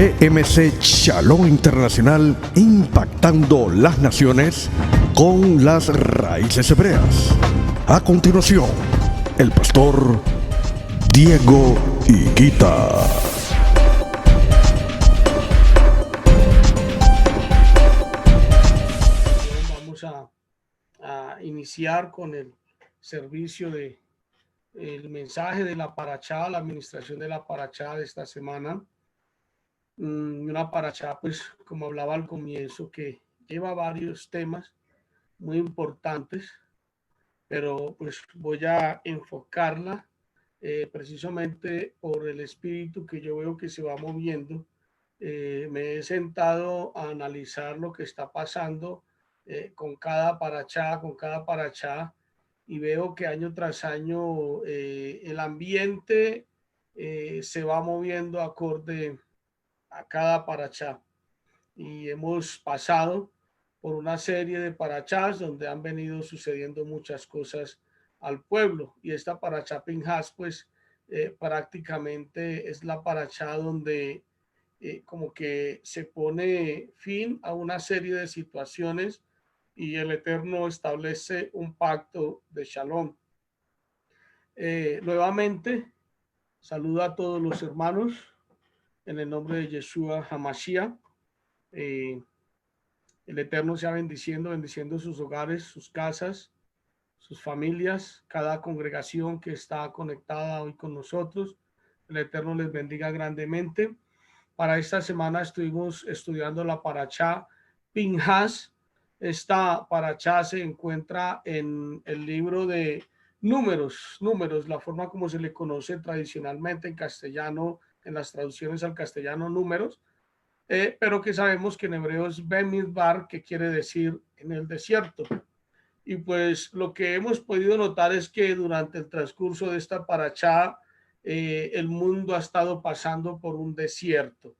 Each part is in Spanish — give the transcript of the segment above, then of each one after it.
EMC Shalom Internacional, impactando las naciones con las raíces hebreas. A continuación, el pastor Diego Higuita. Vamos a iniciar con el servicio de el mensaje de la Parashá, la administración de la Parashá de esta semana. Una Parashá, pues, como hablaba al comienzo, que lleva varios temas muy importantes, pero pues voy a enfocarla precisamente por el espíritu que yo veo que se va moviendo. Me he sentado a analizar lo que está pasando con cada parashá, y veo que año tras año el ambiente se va moviendo acorde a cada parashá. Y hemos pasado por una serie de parashás donde han venido sucediendo muchas cosas al pueblo. Y esta parashá Pinhas, pues prácticamente es la parashá donde como que se pone fin a una serie de situaciones y el Eterno establece un pacto de Shalom. Nuevamente, saludo a todos los hermanos en el nombre de Yeshua HaMashiach. El Eterno sea bendiciendo sus hogares, sus casas, sus familias, cada congregación que está conectada hoy con nosotros. El Eterno les bendiga grandemente. Para esta semana estuvimos estudiando la parashá Pinhas. Esta parashá se encuentra en el libro de Números, la forma como se le conoce tradicionalmente en castellano, en las traducciones al castellano, Números, pero que sabemos que en hebreo es Bemidbar, que quiere decir en el desierto. Y pues lo que hemos podido notar es que durante el transcurso de esta parashá, el mundo ha estado pasando por un desierto,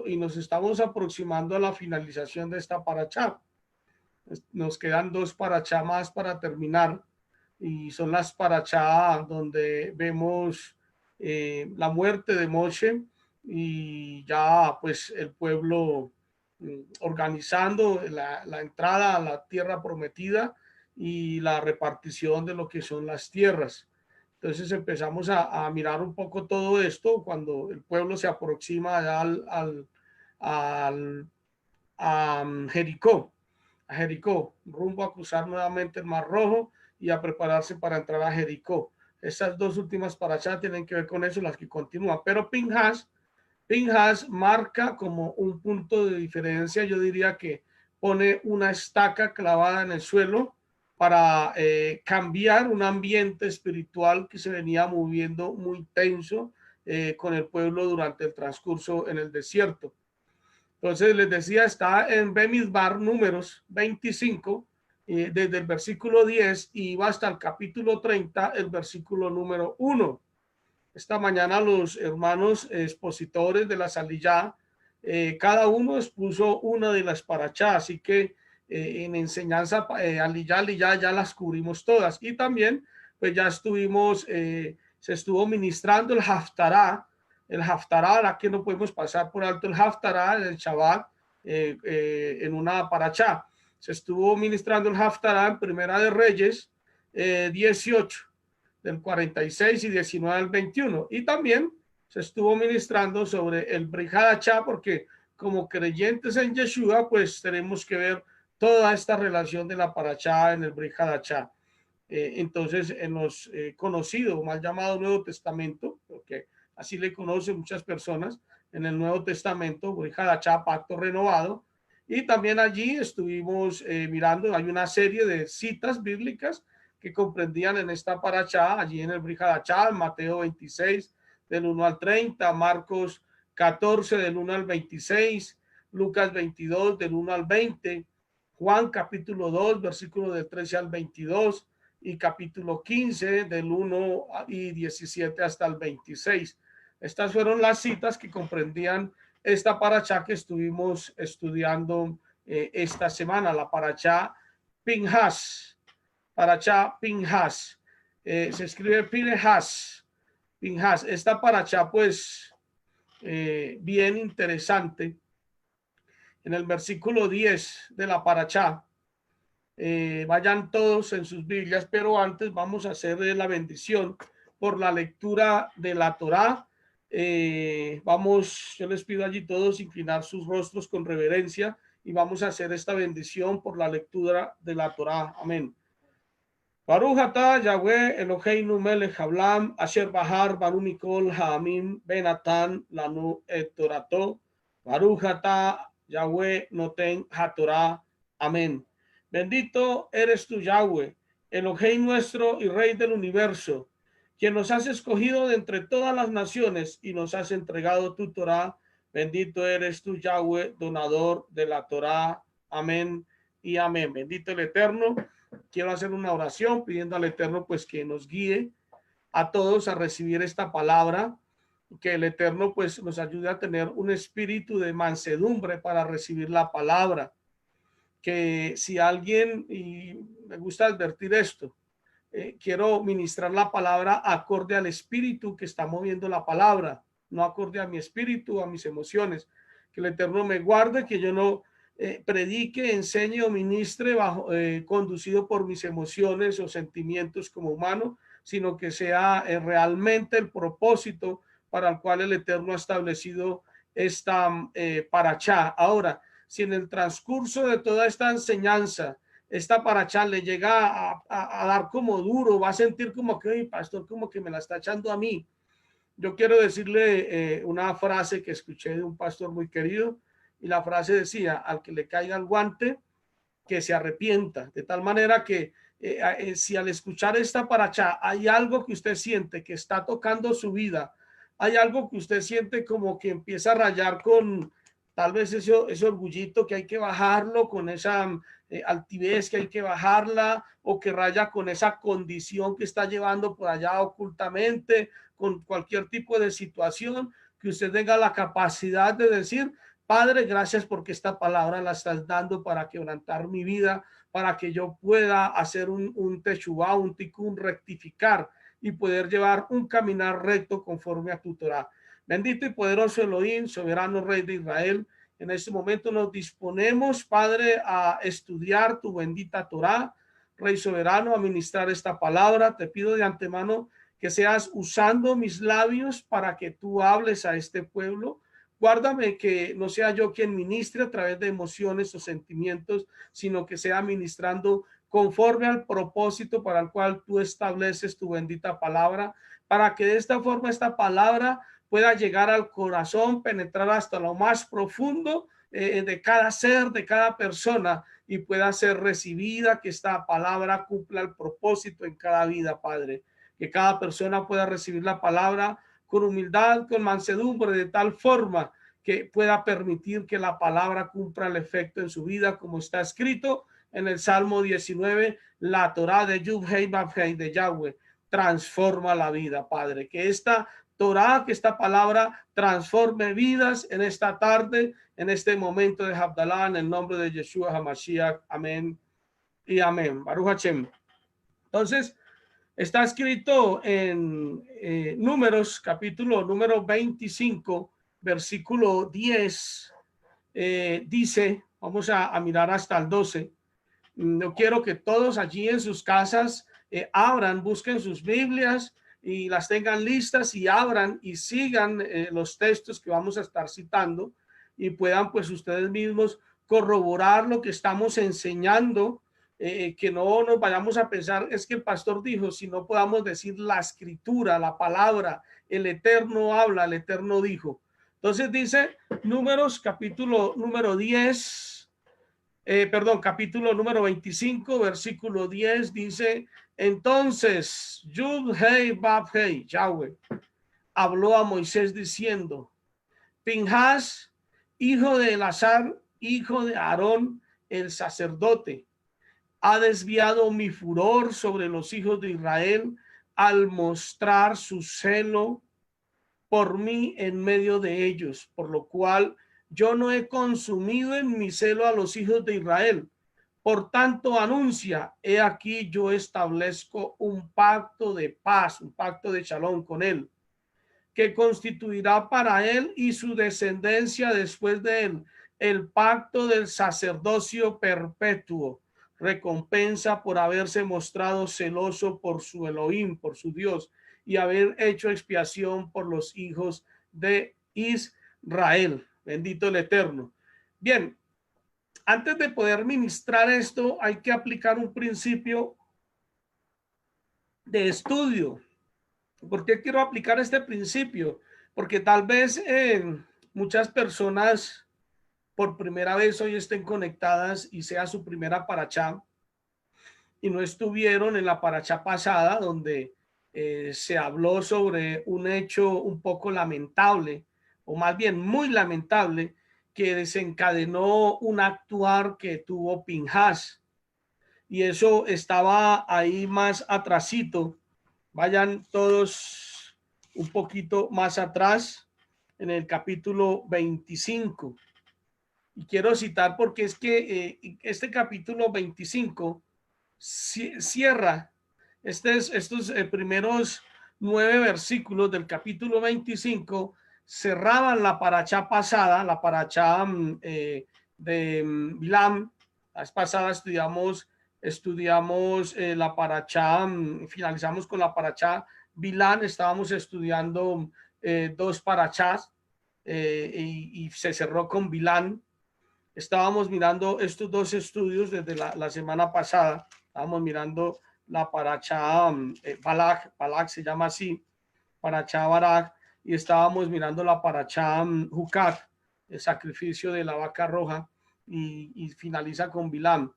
y nos estamos aproximando a la finalización de esta parashá. Nos quedan 2 parashá más para terminar, y son las parashá donde vemos la muerte de Moshe y ya pues el pueblo organizando la entrada a la tierra prometida y la repartición de lo que son las tierras. Entonces empezamos a mirar un poco todo esto cuando el pueblo se aproxima a Jericó, rumbo a cruzar nuevamente el Mar Rojo y a prepararse para entrar a Jericó. Estas 2 últimas parashá tienen que ver con eso, las que continúan. Pero Pinhas marca como un punto de diferencia. Yo diría que pone una estaca clavada en el suelo para cambiar un ambiente espiritual que se venía moviendo muy tenso con el pueblo durante el transcurso en el desierto. Entonces les decía, está en Bemidbar, Números 25, desde el versículo 10 y va hasta el capítulo 30, el versículo número 1. Esta mañana los hermanos expositores de la Salillá, cada uno expuso una de las parashá, así que en enseñanza aliyá ya las cubrimos todas. Y también pues ya estuvimos, se estuvo ministrando el Haftará. El Haftará, aquí no podemos pasar por alto el Haftará, el Shabbat, en una parashá. Se estuvo ministrando el Haftará en Primera de Reyes 18, del 46 y 19 al 21. Y también se estuvo ministrando sobre el Brit Hadashah, porque como creyentes en Yeshua, pues tenemos que ver toda esta relación de la parashá en el Brit Hadashah. Entonces, en los conocido, mal llamado Nuevo Testamento, porque así le conocen muchas personas, en el Nuevo Testamento, Brit Hadashah, pacto renovado, y también allí estuvimos mirando, hay una serie de citas bíblicas que comprendían en esta parashá, allí en el Brit Hadashah, Mateo 26, del 1 al 30, Marcos 14, del 1 al 26, Lucas 22, del 1 al 20, Juan capítulo 2, versículo del 13 al 22, y capítulo 15, del 1 y 17 hasta el 26. Estas fueron las citas que comprendían esta parashá que estuvimos estudiando esta semana, la parashá Pinhas. Parashá Pinhas. Se escribe Pinhas. Esta parashá, pues, bien interesante. En el versículo 10 de la parachá, vayan todos en sus Biblias, pero antes vamos a hacer la bendición por la lectura de la Torá. Yo les pido allí todos inclinar sus rostros con reverencia y vamos a hacer esta bendición por la lectura de la Torá. Amén. Baruch atah Yahweh Eloheinu melech haolam asher bahar banu mikol ha'amim benatan lanu et torato. Baruch atah Yahweh noten hatorá. Amén. Bendito eres tú, Yahweh, Elohim nuestro y Rey del universo, quien nos has escogido de entre todas las naciones y nos has entregado tu Torá. Bendito eres tú, Yahweh, donador de la Torá. Amén y amén. Bendito el Eterno. Quiero hacer una oración pidiendo al Eterno pues que nos guíe a todos a recibir esta palabra, que el Eterno pues nos ayude a tener un espíritu de mansedumbre para recibir la palabra. Que si alguien, y me gusta advertir esto, quiero ministrar la palabra acorde al espíritu que está moviendo la palabra, no acorde a mi espíritu, a mis emociones. Que el Eterno me guarde, que yo no predique, enseñe o ministre conducido por mis emociones o sentimientos como humano, sino que sea realmente el propósito para el cual el Eterno ha establecido esta parachá. Ahora, si en el transcurso de toda esta enseñanza, esta parachá le llega a dar como duro, va a sentir como que, hey, pastor, como que me la está echando a mí. Yo quiero decirle una frase que escuché de un pastor muy querido, y la frase decía: al que le caiga el guante, que se arrepienta. De tal manera que si al escuchar esta parachá hay algo que usted siente que está tocando su vida, hay algo que usted siente como que empieza a rayar con tal vez ese orgullito que hay que bajarlo, con esa altivez que hay que bajarla, o que raya con esa condición que está llevando por allá ocultamente, con cualquier tipo de situación, que usted tenga la capacidad de decir: Padre, gracias porque esta palabra la estás dando para quebrantar mi vida, para que yo pueda hacer un teshuvá, un tikkun, rectificar y poder llevar un caminar recto conforme a tu Torah. Bendito y poderoso Elohim, soberano Rey de Israel, en este momento nos disponemos, Padre, a estudiar tu bendita Torah. Rey soberano, a ministrar esta palabra. Te pido de antemano que seas usando mis labios para que tú hables a este pueblo. Guárdame que no sea yo quien ministre a través de emociones o sentimientos, sino que sea ministrando conforme al propósito para el cual tú estableces tu bendita palabra, para que de esta forma esta palabra pueda llegar al corazón, penetrar hasta lo más profundo de cada ser, de cada persona, y pueda ser recibida, que esta palabra cumpla el propósito en cada vida, Padre. Que cada persona pueda recibir la palabra con humildad, con mansedumbre, de tal forma que pueda permitir que la palabra cumpla el efecto en su vida, como está escrito en el Salmo 19, la Torá de Yud-Hei Vav-Hei de Yahweh transforma la vida, Padre. Que esta Torá, que esta palabra transforme vidas en esta tarde, en este momento de Havdalah, en el nombre de Yeshua HaMashiach. Amén y amén. Baruch Hashem. Entonces, está escrito en Números, capítulo número 25, versículo 10. Dice, vamos a mirar hasta el 12. No quiero que todos allí en sus casas abran, busquen sus Biblias y las tengan listas, y abran y sigan los textos que vamos a estar citando, y puedan pues ustedes mismos corroborar lo que estamos enseñando. Que no nos vayamos a pensar, es que el pastor dijo, si no podamos decir la escritura, la palabra, el Eterno habla, el Eterno dijo. Entonces dice Números, capítulo número 10, capítulo número 25, versículo 10, dice: entonces Yud-Hei Vav-Hei, Yahweh, habló a Moisés diciendo: Pinhas, hijo de Elazar, hijo de Aarón, el sacerdote, ha desviado mi furor sobre los hijos de Israel al mostrar su celo por mí en medio de ellos, por lo cual yo no he consumido en mi celo a los hijos de Israel. Por tanto, anuncia: he aquí yo establezco un pacto de paz, un pacto de shalom con él. que constituirá para él y su descendencia después de él el pacto del sacerdocio perpetuo, recompensa por haberse mostrado celoso por su Elohim, por su Dios, y haber hecho expiación por los hijos de Israel. Bendito el Eterno. Bien, antes de poder ministrar esto, hay que aplicar un principio de estudio. ¿Por qué quiero aplicar este principio? Porque tal vez muchas personas por primera vez hoy estén conectadas y sea su primera parachá y no estuvieron en la parachá pasada donde se habló sobre un hecho un poco lamentable, o más bien muy lamentable, que desencadenó un actuar que tuvo Pinhas, y eso estaba ahí más atrasito. Vayan todos un poquito más atrás en el capítulo 25. Y quiero citar porque es que este capítulo 25 cierra estos primeros 9 versículos del capítulo 25, cerraban la parachá pasada, la parachá de Bilam. La vez pasada estudiamos la parachá, finalizamos con la parachá Bilán, estábamos estudiando 2 parachás y se cerró con Bilán. Estábamos mirando estos 2 estudios desde la semana pasada. Estábamos mirando la parachá Balak se llama así, parachá Barak, y estábamos mirando la parachá Jucat, el sacrificio de la vaca roja, y finaliza con Bilam.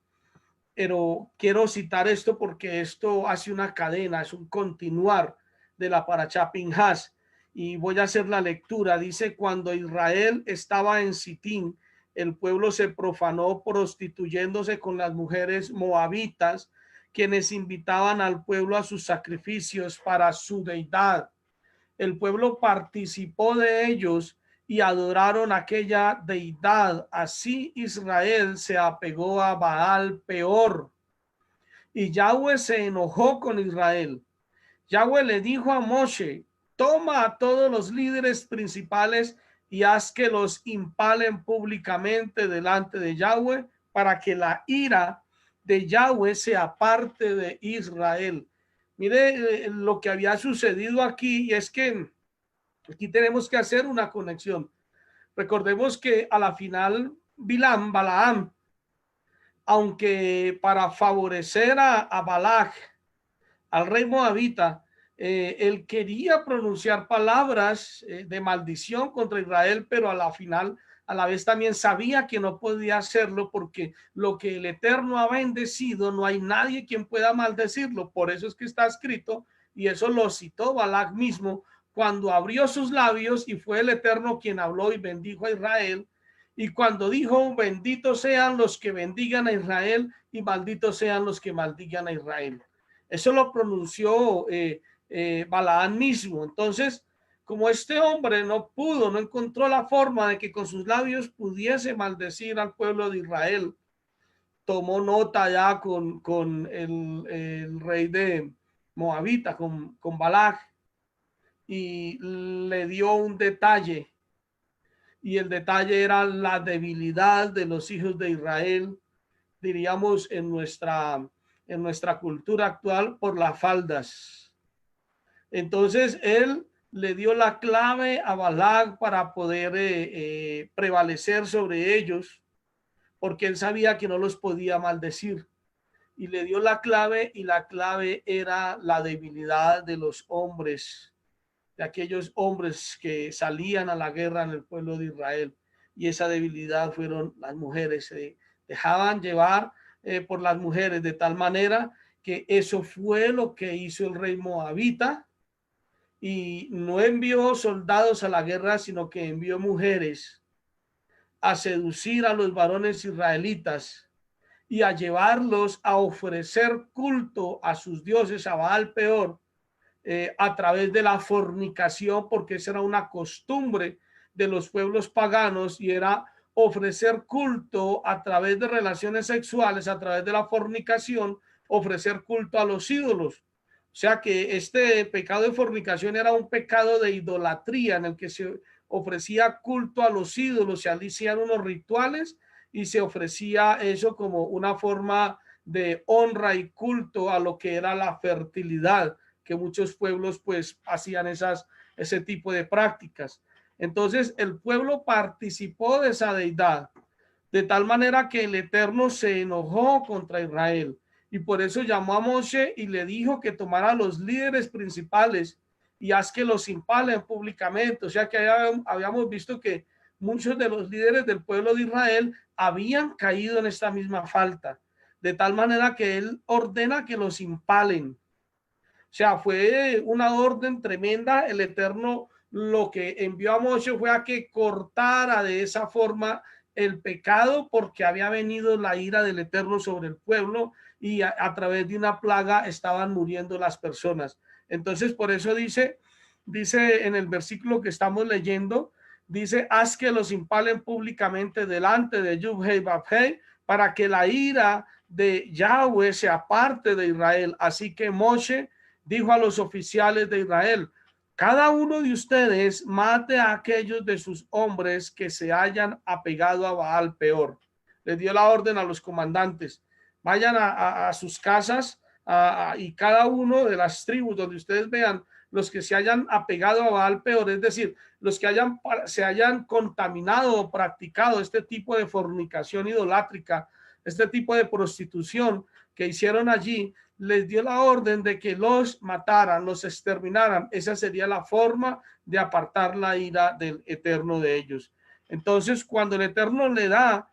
Pero quiero citar esto porque esto hace una cadena, es un continuar de la parachá Pinhas, y voy a hacer la lectura. Dice: cuando Israel estaba en Sitín, el pueblo se profanó prostituyéndose con las mujeres moabitas, quienes invitaban al pueblo a sus sacrificios para su deidad. El pueblo participó de ellos y adoraron aquella deidad. Así Israel se apegó a Baal Peor. Y Yahweh se enojó con Israel. Yahweh le dijo a Moshe: toma a todos los líderes principales y haz que los impalen públicamente delante de Yahweh, para que la ira de Yahweh se aparte de Israel. Mire lo que había sucedido aquí, y es que aquí tenemos que hacer una conexión. Recordemos que a la final Balaam, aunque para favorecer a Balak, al rey moabita, él quería pronunciar palabras de maldición contra Israel, pero a la final, a la vez también sabía que no podía hacerlo, porque lo que el Eterno ha bendecido, no hay nadie quien pueda maldecirlo. Por eso es que está escrito, y eso lo citó Balak mismo, cuando abrió sus labios, y fue el Eterno quien habló y bendijo a Israel. Y cuando dijo: benditos sean los que bendigan a Israel y malditos sean los que maldigan a Israel. Eso lo pronunció Balaán mismo. Entonces, como este hombre no encontró la forma de que con sus labios pudiese maldecir al pueblo de Israel, tomó nota ya con el rey de Moabita, con Balak, y le dio un detalle. Y el detalle era la debilidad de los hijos de Israel, diríamos en nuestra cultura actual, por las faldas. Entonces él le dio la clave a Balak para poder prevalecer sobre ellos, porque él sabía que no los podía maldecir, y le dio la clave, y la clave era la debilidad de los hombres, de aquellos hombres que salían a la guerra en el pueblo de Israel, y esa debilidad fueron las mujeres. Se dejaban llevar por las mujeres, de tal manera que eso fue lo que hizo el rey moabita, y no envió soldados a la guerra, sino que envió mujeres a seducir a los varones israelitas y a llevarlos a ofrecer culto a sus dioses, a Baal Peor, a través de la fornicación, porque esa era una costumbre de los pueblos paganos, y era ofrecer culto a través de relaciones sexuales, a través de la fornicación, ofrecer culto a los ídolos. O sea que este pecado de fornicación era un pecado de idolatría en el que se ofrecía culto a los ídolos, se hacían unos rituales y se ofrecía eso como una forma de honra y culto a lo que era la fertilidad, que muchos pueblos pues hacían ese tipo de prácticas. Entonces el pueblo participó de esa deidad, de tal manera que el Eterno se enojó contra Israel y por eso llamó a Moshe y le dijo que tomara a los líderes principales y haz que los impalen públicamente. O sea que habíamos visto que muchos de los líderes del pueblo de Israel habían caído en esta misma falta, de tal manera que él ordena que los impalen. O sea, fue una orden tremenda. El Eterno lo que envió a Moshe fue a que cortara de esa forma el pecado, porque había venido la ira del Eterno sobre el pueblo y a través de una plaga estaban muriendo las personas. Entonces, por eso dice en el versículo que estamos leyendo, dice, haz que los impalen públicamente delante de Yud-Hei Vav-Hei, para que la ira de Yahweh se aparte de Israel. Así que Moshe dijo a los oficiales de Israel, cada uno de ustedes mate a aquellos de sus hombres que se hayan apegado a Baal peor. Les dio la orden a los comandantes, vayan a sus casas y cada uno de las tribus donde ustedes vean los que se hayan apegado a Baal peor, es decir, los que se hayan contaminado o practicado este tipo de fornicación idolátrica, este tipo de prostitución que hicieron allí, les dio la orden de que los mataran, los exterminaran. Esa sería la forma de apartar la ira del Eterno de ellos. Entonces, cuando el Eterno le da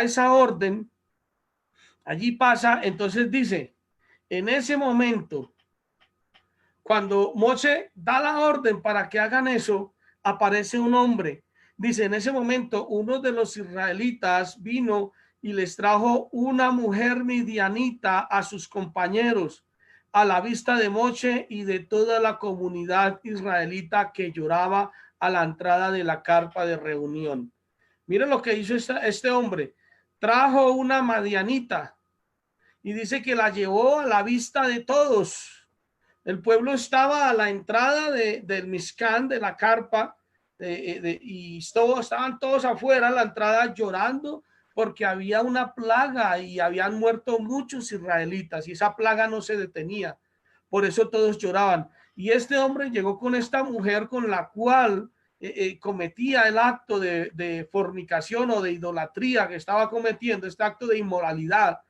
esa orden, allí pasa, entonces dice, en ese momento, cuando Moshe da la orden para que hagan eso, aparece un hombre. Dice, en ese momento, uno de los israelitas vino y les trajo una mujer midianita a sus compañeros, a la vista de Moshe y de toda la comunidad israelita que lloraba a la entrada de la carpa de reunión. Miren lo que hizo este hombre. Trajo una madianita y dice que la llevó a la vista de todos. El pueblo estaba a la entrada del Mishkan, de la carpa, y estaban todos afuera a la entrada llorando porque había una plaga y habían muerto muchos israelitas y esa plaga no se detenía. Por eso todos lloraban. Y este hombre llegó con esta mujer con la cual cometía el acto de fornicación o de idolatría que estaba cometiendo, este acto de inmoralidad,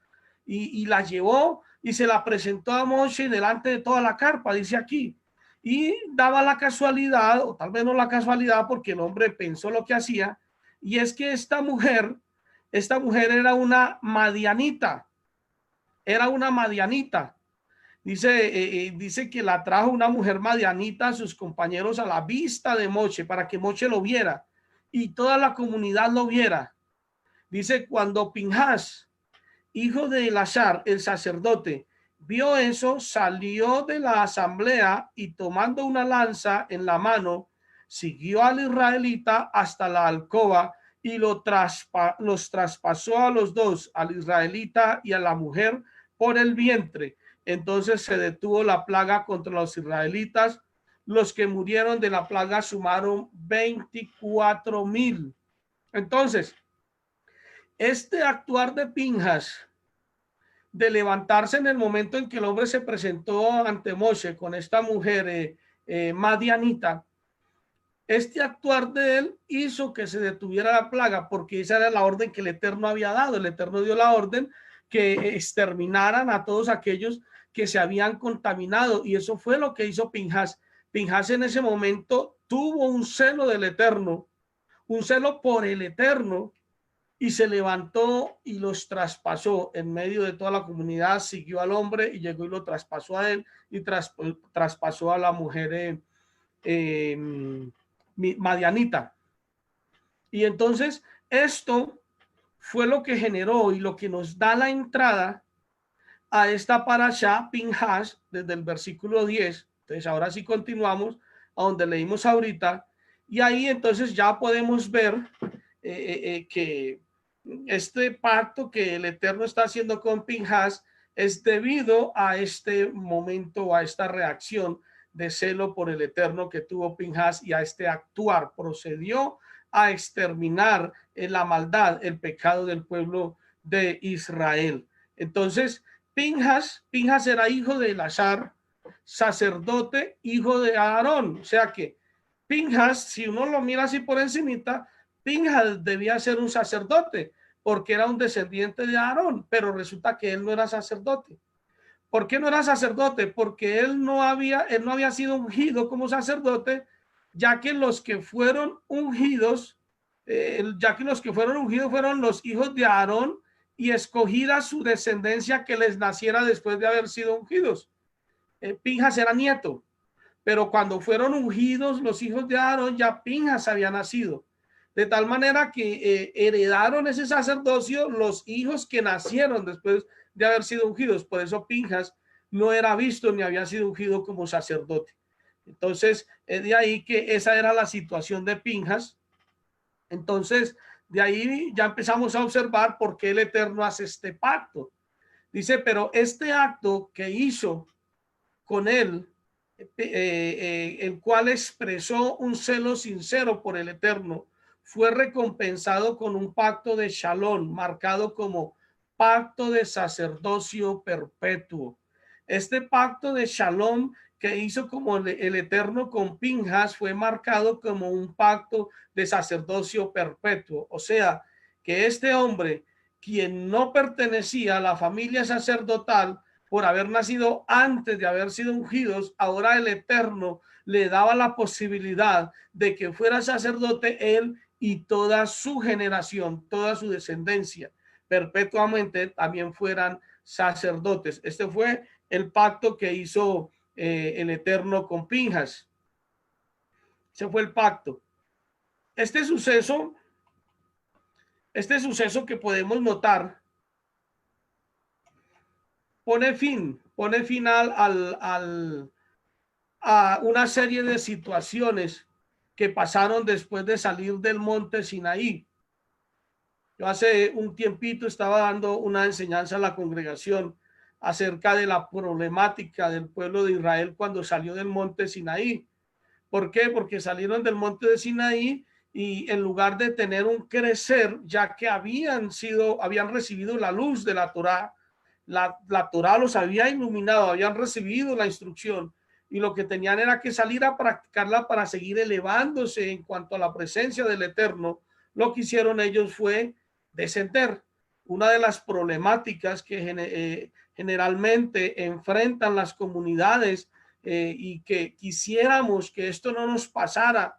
y la llevó y se la presentó a Moshe delante de toda la carpa, dice aquí. Y daba la casualidad, o tal vez no la casualidad, porque el hombre pensó lo que hacía, y es que esta mujer era una madianita, Dice que la trajo una mujer madianita a sus compañeros a la vista de Moshe, para que Moshe lo viera y toda la comunidad lo viera. Dice, cuando Pinhas, hijo de Elazar, el sacerdote, vio eso, salió de la asamblea y tomando una lanza en la mano, siguió al israelita hasta la alcoba y los traspasó a los dos, al israelita y a la mujer, por el vientre. Entonces se detuvo la plaga contra los israelitas. Los que murieron de la plaga sumaron 24,000. Entonces, este actuar de Pinhas, de levantarse en el momento en que el hombre se presentó ante Moshe con esta mujer madianita, este actuar de él hizo que se detuviera la plaga, porque esa era la orden que el Eterno había dado. El Eterno dio la orden que exterminaran a todos aquellos que se habían contaminado, y eso fue lo que hizo Pinhas. Pinhas en ese momento tuvo un celo del Eterno, un celo por el Eterno, y se levantó y los traspasó en medio de toda la comunidad, siguió al hombre y llegó y lo traspasó a él y traspasó a la mujer madianita. Y entonces esto fue lo que generó y lo que nos da la entrada a esta parashá Pinhas desde el versículo 10. Entonces ahora sí continuamos a donde leímos ahorita, y ahí entonces ya podemos ver que este pacto que el Eterno está haciendo con Pinhas es debido a este momento, a esta reacción de celo por el Eterno que tuvo Pinhas y a este actuar. Procedió a exterminar la maldad, el pecado del pueblo de Israel. Entonces, Pinhas era hijo de Eleazar, sacerdote, hijo de Aarón. O sea que Pinhas, si uno lo mira así por encimita, Pinhas debía ser un sacerdote porque era un descendiente de Aarón, pero resulta que él no era sacerdote. ¿Por qué no era sacerdote? Porque él no había sido ungido como sacerdote, ya que los que fueron ungidos, fueron los hijos de Aarón y escogida su descendencia que les naciera después de haber sido ungidos. Pinhas era nieto, pero cuando fueron ungidos los hijos de Aarón, ya Pinhas había nacido. De tal manera que heredaron ese sacerdocio los hijos que nacieron después de haber sido ungidos. Por eso Pinhas no era visto ni había sido ungido como sacerdote. Entonces, de ahí que esa era la situación de Pinhas. Entonces, de ahí ya empezamos a observar por qué el Eterno hace este pacto. Dice, pero este acto que hizo con él, el cual expresó un celo sincero por el Eterno, fue recompensado con un pacto de Shalom, marcado como pacto de sacerdocio perpetuo. Este pacto de Shalom que hizo como el Eterno con Pinhas fue marcado como un pacto de sacerdocio perpetuo. O sea, que este hombre, quien no pertenecía a la familia sacerdotal, por haber nacido antes de haber sido ungidos, ahora el Eterno le daba la posibilidad de que fuera sacerdote él y toda su generación, toda su descendencia, perpetuamente también fueran sacerdotes. Este fue el pacto que hizo el Eterno con Pinhas. Ese fue el pacto. Este suceso que podemos notar pone fin a una serie de situaciones que pasaron después de salir del monte Sinaí. Yo hace un tiempito estaba dando una enseñanza a la congregación acerca de la problemática del pueblo de Israel cuando salió del monte Sinaí. ¿Por qué? Porque salieron del monte de Sinaí y en lugar de tener un crecer, ya que habían recibido la luz de la Torá, la Torá los había iluminado, habían recibido la instrucción y lo que tenían era que salir a practicarla para seguir elevándose en cuanto a la presencia del Eterno. Lo que hicieron ellos fue descender. Una de las problemáticas que generalmente enfrentan las comunidades y que quisiéramos que esto no nos pasara.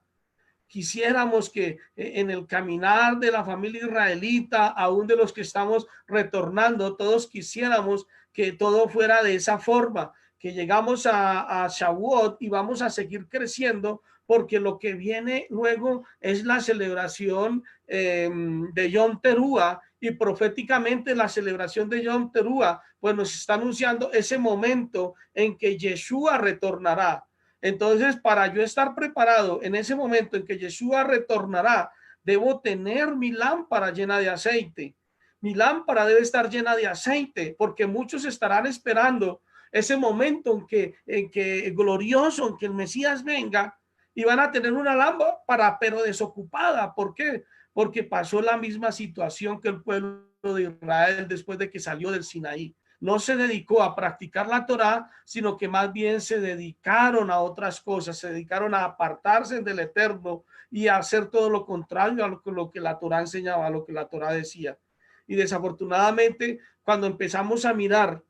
Quisiéramos que en el caminar de la familia israelita, aún de los que estamos retornando, todos quisiéramos que todo fuera de esa forma, que llegamos a Shavuot y vamos a seguir creciendo, porque lo que viene luego es la celebración de Yom Teruah, y proféticamente la celebración de Yom Teruah pues nos está anunciando ese momento en que Yeshua retornará. Entonces, para yo estar preparado en ese momento en que Yeshua retornará, debo tener mi lámpara llena de aceite. Mi lámpara debe estar llena de aceite, porque muchos estarán esperando ese momento en que glorioso, en que el Mesías venga, y van a tener una lámpara, pero desocupada. ¿Por qué? Porque pasó la misma situación que el pueblo de Israel después de que salió del Sinaí. No se dedicó a practicar la Torá, sino que más bien se dedicaron a otras cosas, se dedicaron a apartarse del Eterno y a hacer todo lo contrario a lo que la Torá enseñaba, a lo que la Torá decía. Y desafortunadamente, cuando empezamos a mirar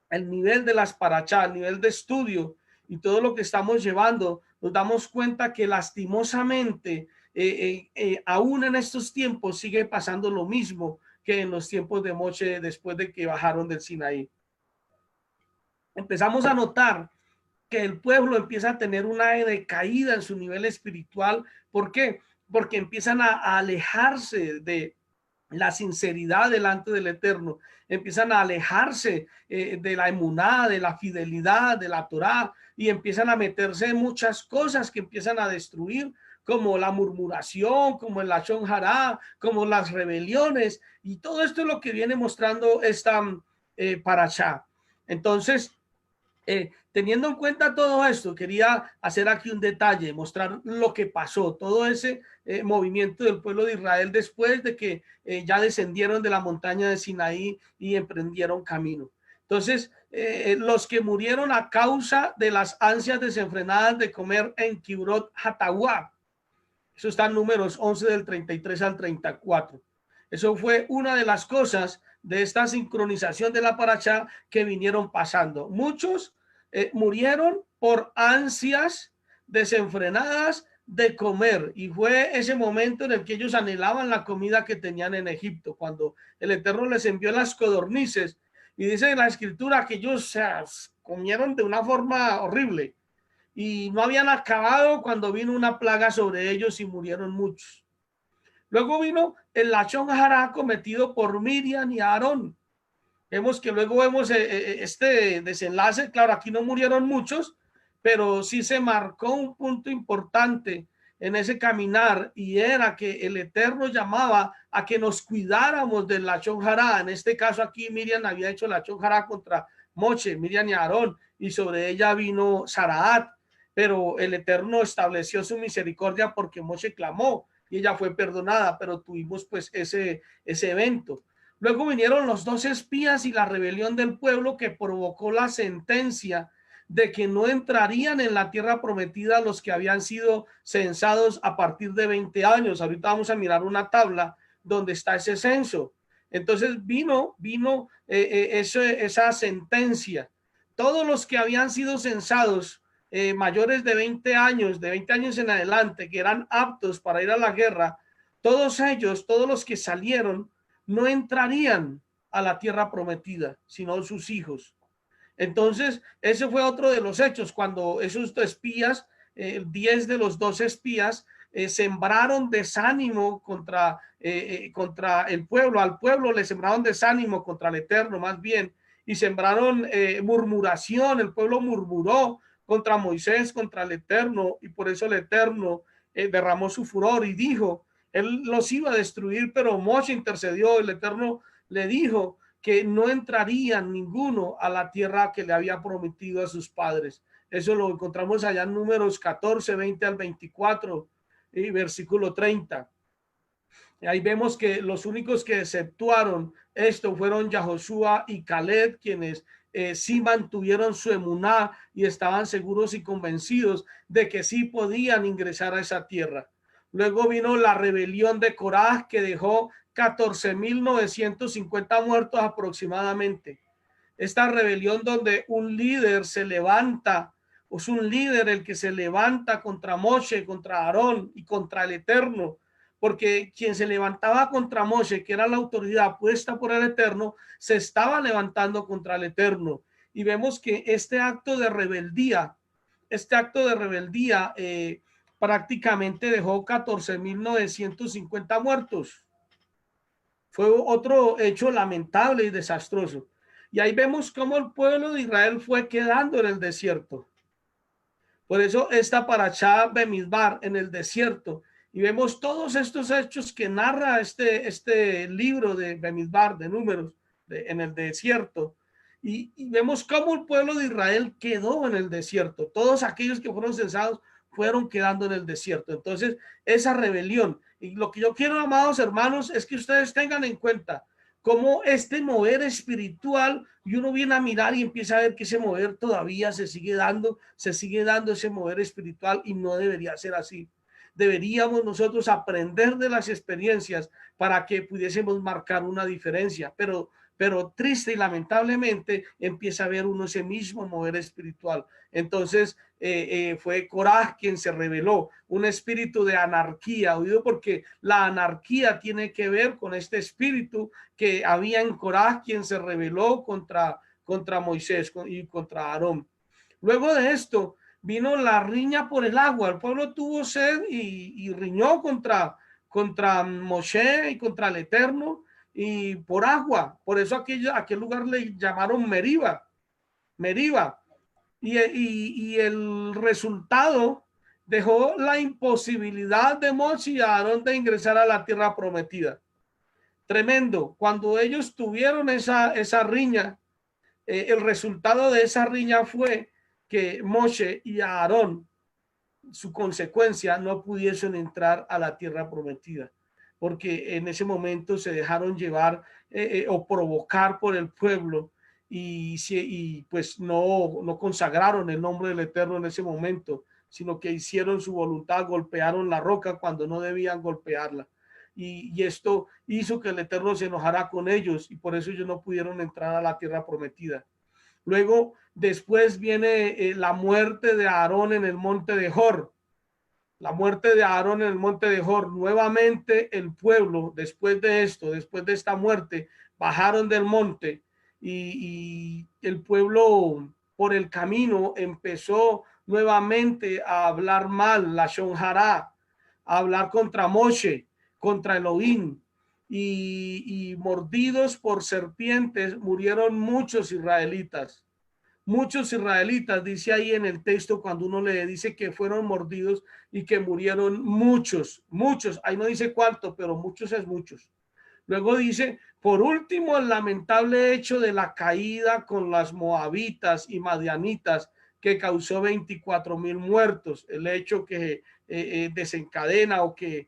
el nivel de las parachá, el nivel de estudio y todo lo que estamos llevando, nos damos cuenta que lastimosamente, aún en estos tiempos sigue pasando lo mismo que en los tiempos de Moshe después de que bajaron del Sinaí. Empezamos a notar que el pueblo empieza a tener una decaída en su nivel espiritual. ¿Por qué? Porque empiezan a alejarse de la sinceridad delante del Eterno, empiezan a alejarse de la emuná, de la fidelidad, de la Torá, y empiezan a meterse en muchas cosas que empiezan a destruir, como la murmuración, como el lashon hará, como las rebeliones, y todo esto es lo que viene mostrando esta parashá. Entonces, teniendo en cuenta todo esto, quería hacer aquí un detalle, mostrar lo que pasó, todo ese movimiento del pueblo de Israel después de que ya descendieron de la montaña de Sinaí y emprendieron camino. Entonces, los que murieron a causa de las ansias desenfrenadas de comer en Kibrot Hatawa, eso está en Números 11 del 33 al 34. Eso fue una de las cosas de esta sincronización de la parashá que vinieron pasando. Muchos murieron por ansias desenfrenadas de comer, y fue ese momento en el que ellos anhelaban la comida que tenían en Egipto, cuando el Eterno les envió las codornices, y dice en la escritura que ellos comieron de una forma horrible y no habían acabado cuando vino una plaga sobre ellos y murieron muchos. Luego vino el lachón hará cometido por Miriam y Aarón. Vemos que luego vemos este desenlace. Claro, aquí no murieron muchos, pero sí se marcó un punto importante en ese caminar, y era que el Eterno llamaba a que nos cuidáramos del lachón hará. En este caso aquí Miriam había hecho lachón hará contra Moshe, Miriam y Aarón, y sobre ella vino Saraat, pero el Eterno estableció su misericordia porque Moshe clamó y ella fue perdonada, pero tuvimos pues ese evento. Luego vinieron los 2 espías y la rebelión del pueblo, que provocó la sentencia de que no entrarían en la tierra prometida los que habían sido censados a partir de 20 años. Ahorita vamos a mirar una tabla donde está ese censo. Entonces vino esa sentencia. Todos los que habían sido censados mayores de 20 años en adelante, que eran aptos para ir a la guerra, todos ellos, todos los que salieron, no entrarían a la tierra prometida, sino sus hijos. Entonces, ese fue otro de los hechos, cuando esos espías, 10 de los 12 espías, sembraron desánimo contra el pueblo. Al pueblo le sembraron desánimo contra el Eterno, más bien, y sembraron murmuración. El pueblo murmuró contra Moisés, contra el Eterno, y por eso el Eterno derramó su furor y dijo, él los iba a destruir, pero Moshe intercedió. El Eterno le dijo que no entrarían ninguno a la tierra que le había prometido a sus padres. Eso lo encontramos allá en Números 14, 20 al 24 y versículo 30. Ahí vemos que los únicos que exceptuaron esto fueron Yahoshua y Caleb, quienes sí mantuvieron su emuná y estaban seguros y convencidos de que sí podían ingresar a esa tierra. Luego vino la rebelión de Coraj, que dejó 14.950 muertos aproximadamente. Esta rebelión donde un líder se levanta, es un líder el que se levanta contra Moshe, contra Aarón y contra el Eterno, porque quien se levantaba contra Moshe, que era la autoridad puesta por el Eterno, se estaba levantando contra el Eterno. Y vemos que este acto de rebeldía prácticamente dejó 14.950 muertos. Fue otro hecho lamentable y desastroso. Y ahí vemos cómo el pueblo de Israel fue quedando en el desierto. Por eso esta parashá Bemidbar, en el desierto, y vemos todos estos hechos que narra este libro de Bemidbar, de Números, en el desierto. Y vemos cómo el pueblo de Israel quedó en el desierto. Todos aquellos que fueron censados fueron quedando en el desierto. Entonces, esa rebelión. Y lo que yo quiero, amados hermanos, es que ustedes tengan en cuenta cómo este mover espiritual, y uno viene a mirar y empieza a ver que ese mover todavía se sigue dando ese mover espiritual, y no debería ser así. Deberíamos nosotros aprender de las experiencias para que pudiésemos marcar una diferencia, pero triste y lamentablemente empieza a ver uno ese mismo mover espiritual. Entonces fue Coraj quien se rebeló, un espíritu de anarquía, oído, porque la anarquía tiene que ver con este espíritu que había en Coraj, quien se rebeló contra Moisés y contra Aarón. Luego de esto vino la riña por el agua. El pueblo tuvo sed y riñó contra Moshe y contra el Eterno, y por agua. Por eso aquel lugar le llamaron Meriba. Y el resultado dejó la imposibilidad de Moshe y Aarón de ingresar a la tierra prometida. Tremendo. Cuando ellos tuvieron esa riña, el resultado de esa riña fue que Moshe y Aarón, su consecuencia, no pudiesen entrar a la tierra prometida, porque en ese momento se dejaron llevar o provocar por el pueblo y pues no consagraron el nombre del Eterno en ese momento, sino que hicieron su voluntad, golpearon la roca cuando no debían golpearla. Y esto hizo que el Eterno se enojara con ellos y por eso ellos no pudieron entrar a la tierra prometida. Luego, después viene la muerte de Aarón en el monte de Hor. La muerte de Aarón en el monte de Hor. Nuevamente el pueblo, después de esto, después de esta muerte, bajaron del monte y el pueblo por el camino empezó nuevamente a hablar mal, la Shonjara, a hablar contra Moshe, contra Elohim. Y mordidos por serpientes murieron muchos israelitas. Muchos israelitas, dice ahí en el texto, cuando uno le dice que fueron mordidos y que murieron muchos, ahí no dice cuánto, pero muchos es muchos. Luego dice, por último, el lamentable hecho de la caída con las moabitas y madianitas que causó 24,000 muertos, el hecho que desencadena o que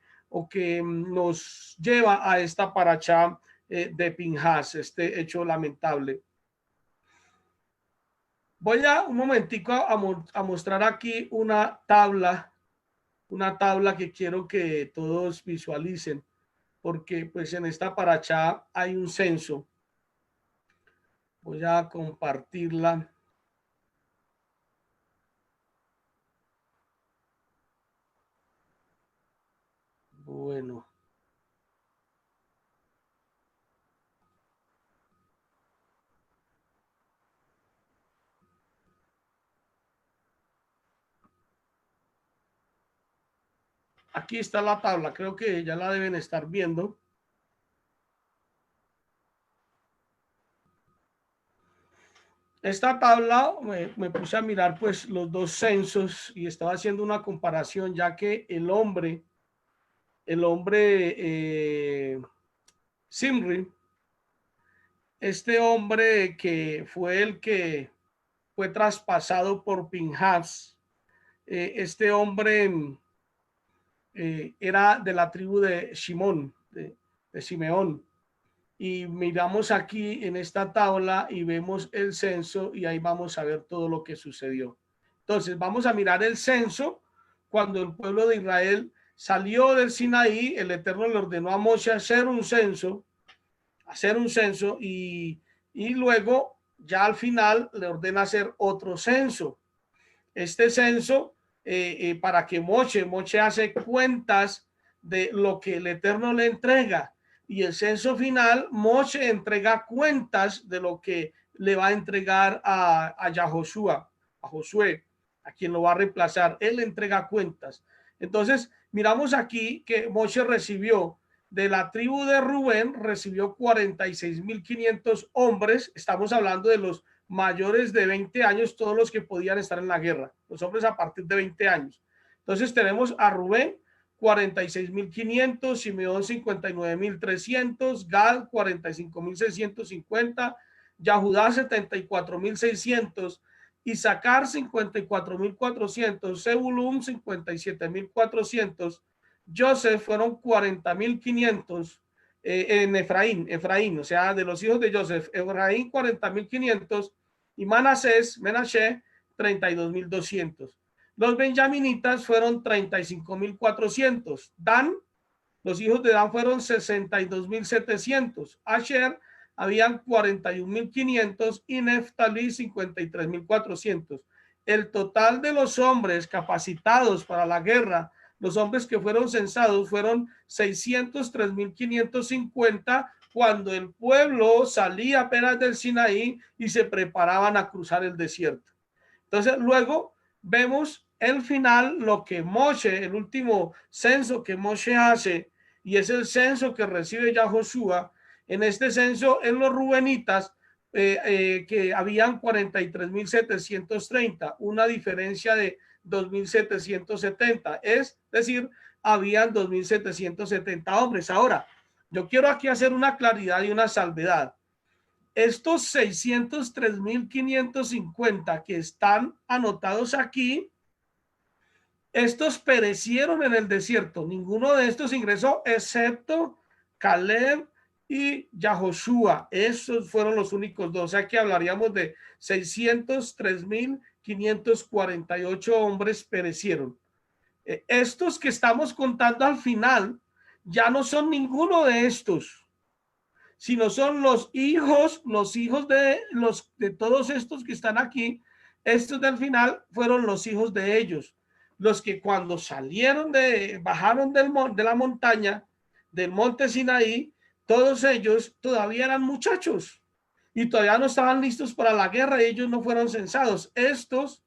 nos lleva a esta parachá de Pinhas, este hecho lamentable. Voy a un momentico a mostrar aquí una tabla que quiero que todos visualicen, porque pues en esta parachá hay un censo. Voy a compartirla. Bueno. Aquí está la tabla, creo que ya la deben estar viendo. Esta tabla me puse a mirar pues los dos censos y estaba haciendo una comparación, ya que el hombre Zimri, este hombre que fue el que fue traspasado por Pinhas, este hombre era de la tribu de Shimón, de Simeón. Y miramos aquí en esta tabla y vemos el censo y ahí vamos a ver todo lo que sucedió. Entonces vamos a mirar el censo. Cuando el pueblo de Israel salió del Sinaí, el Eterno le ordenó a Moshe hacer un censo y luego ya al final le ordena hacer otro censo. Este censo para que Moshe hace cuentas de lo que el Eterno le entrega, y el censo final Moshe entrega cuentas de lo que le va a entregar a Josué, a quien lo va a reemplazar. Él le entrega cuentas. Entonces miramos aquí que Moshe recibió de la tribu de Rubén, recibió 46,500 hombres. Estamos hablando de los mayores de 20 años, todos los que podían estar en la guerra, los hombres a partir de 20 años. Entonces tenemos a Rubén 46,500, Simeón 59,300, Gad 45,650, Yahudá 74,600, Isaacar 54,400, Zebulún 57,400, Joseph fueron 40,500, en Efraín, o sea, de los hijos de Joseph, Efraín 40,500 y Menashe 32,200. Los benjaminitas fueron 35,400. Dan, los hijos de Dan fueron 62,700. Asher habían 41,500 y Neftalí 53,400. El total de los hombres capacitados para la guerra, los hombres que fueron censados, fueron 603,550 cuando el pueblo salía apenas del Sinaí y se preparaban a cruzar el desierto. Entonces luego vemos el final, lo que Moshe, el último censo que Moshe hace, y es el censo que recibe ya Josué. En este censo, en los rubenitas, que habían 43,730, una diferencia de 2,770, es decir, habían 2,770 hombres. Ahora, yo quiero aquí hacer una claridad y una salvedad. estos 603.550 que están anotados aquí, estos perecieron en el desierto. Ninguno de estos ingresó, excepto Caleb y Yahoshua. Esos fueron los únicos dos. O sea que hablaríamos de 603.548 hombres perecieron. Estos que estamos contando al final ya no son ninguno de estos, sino son los hijos de todos estos que están aquí. Estos del final fueron los hijos de ellos, los que cuando bajaron de la montaña, del monte Sinaí, todos ellos todavía eran muchachos y todavía no estaban listos para la guerra y ellos no fueron censados. Estos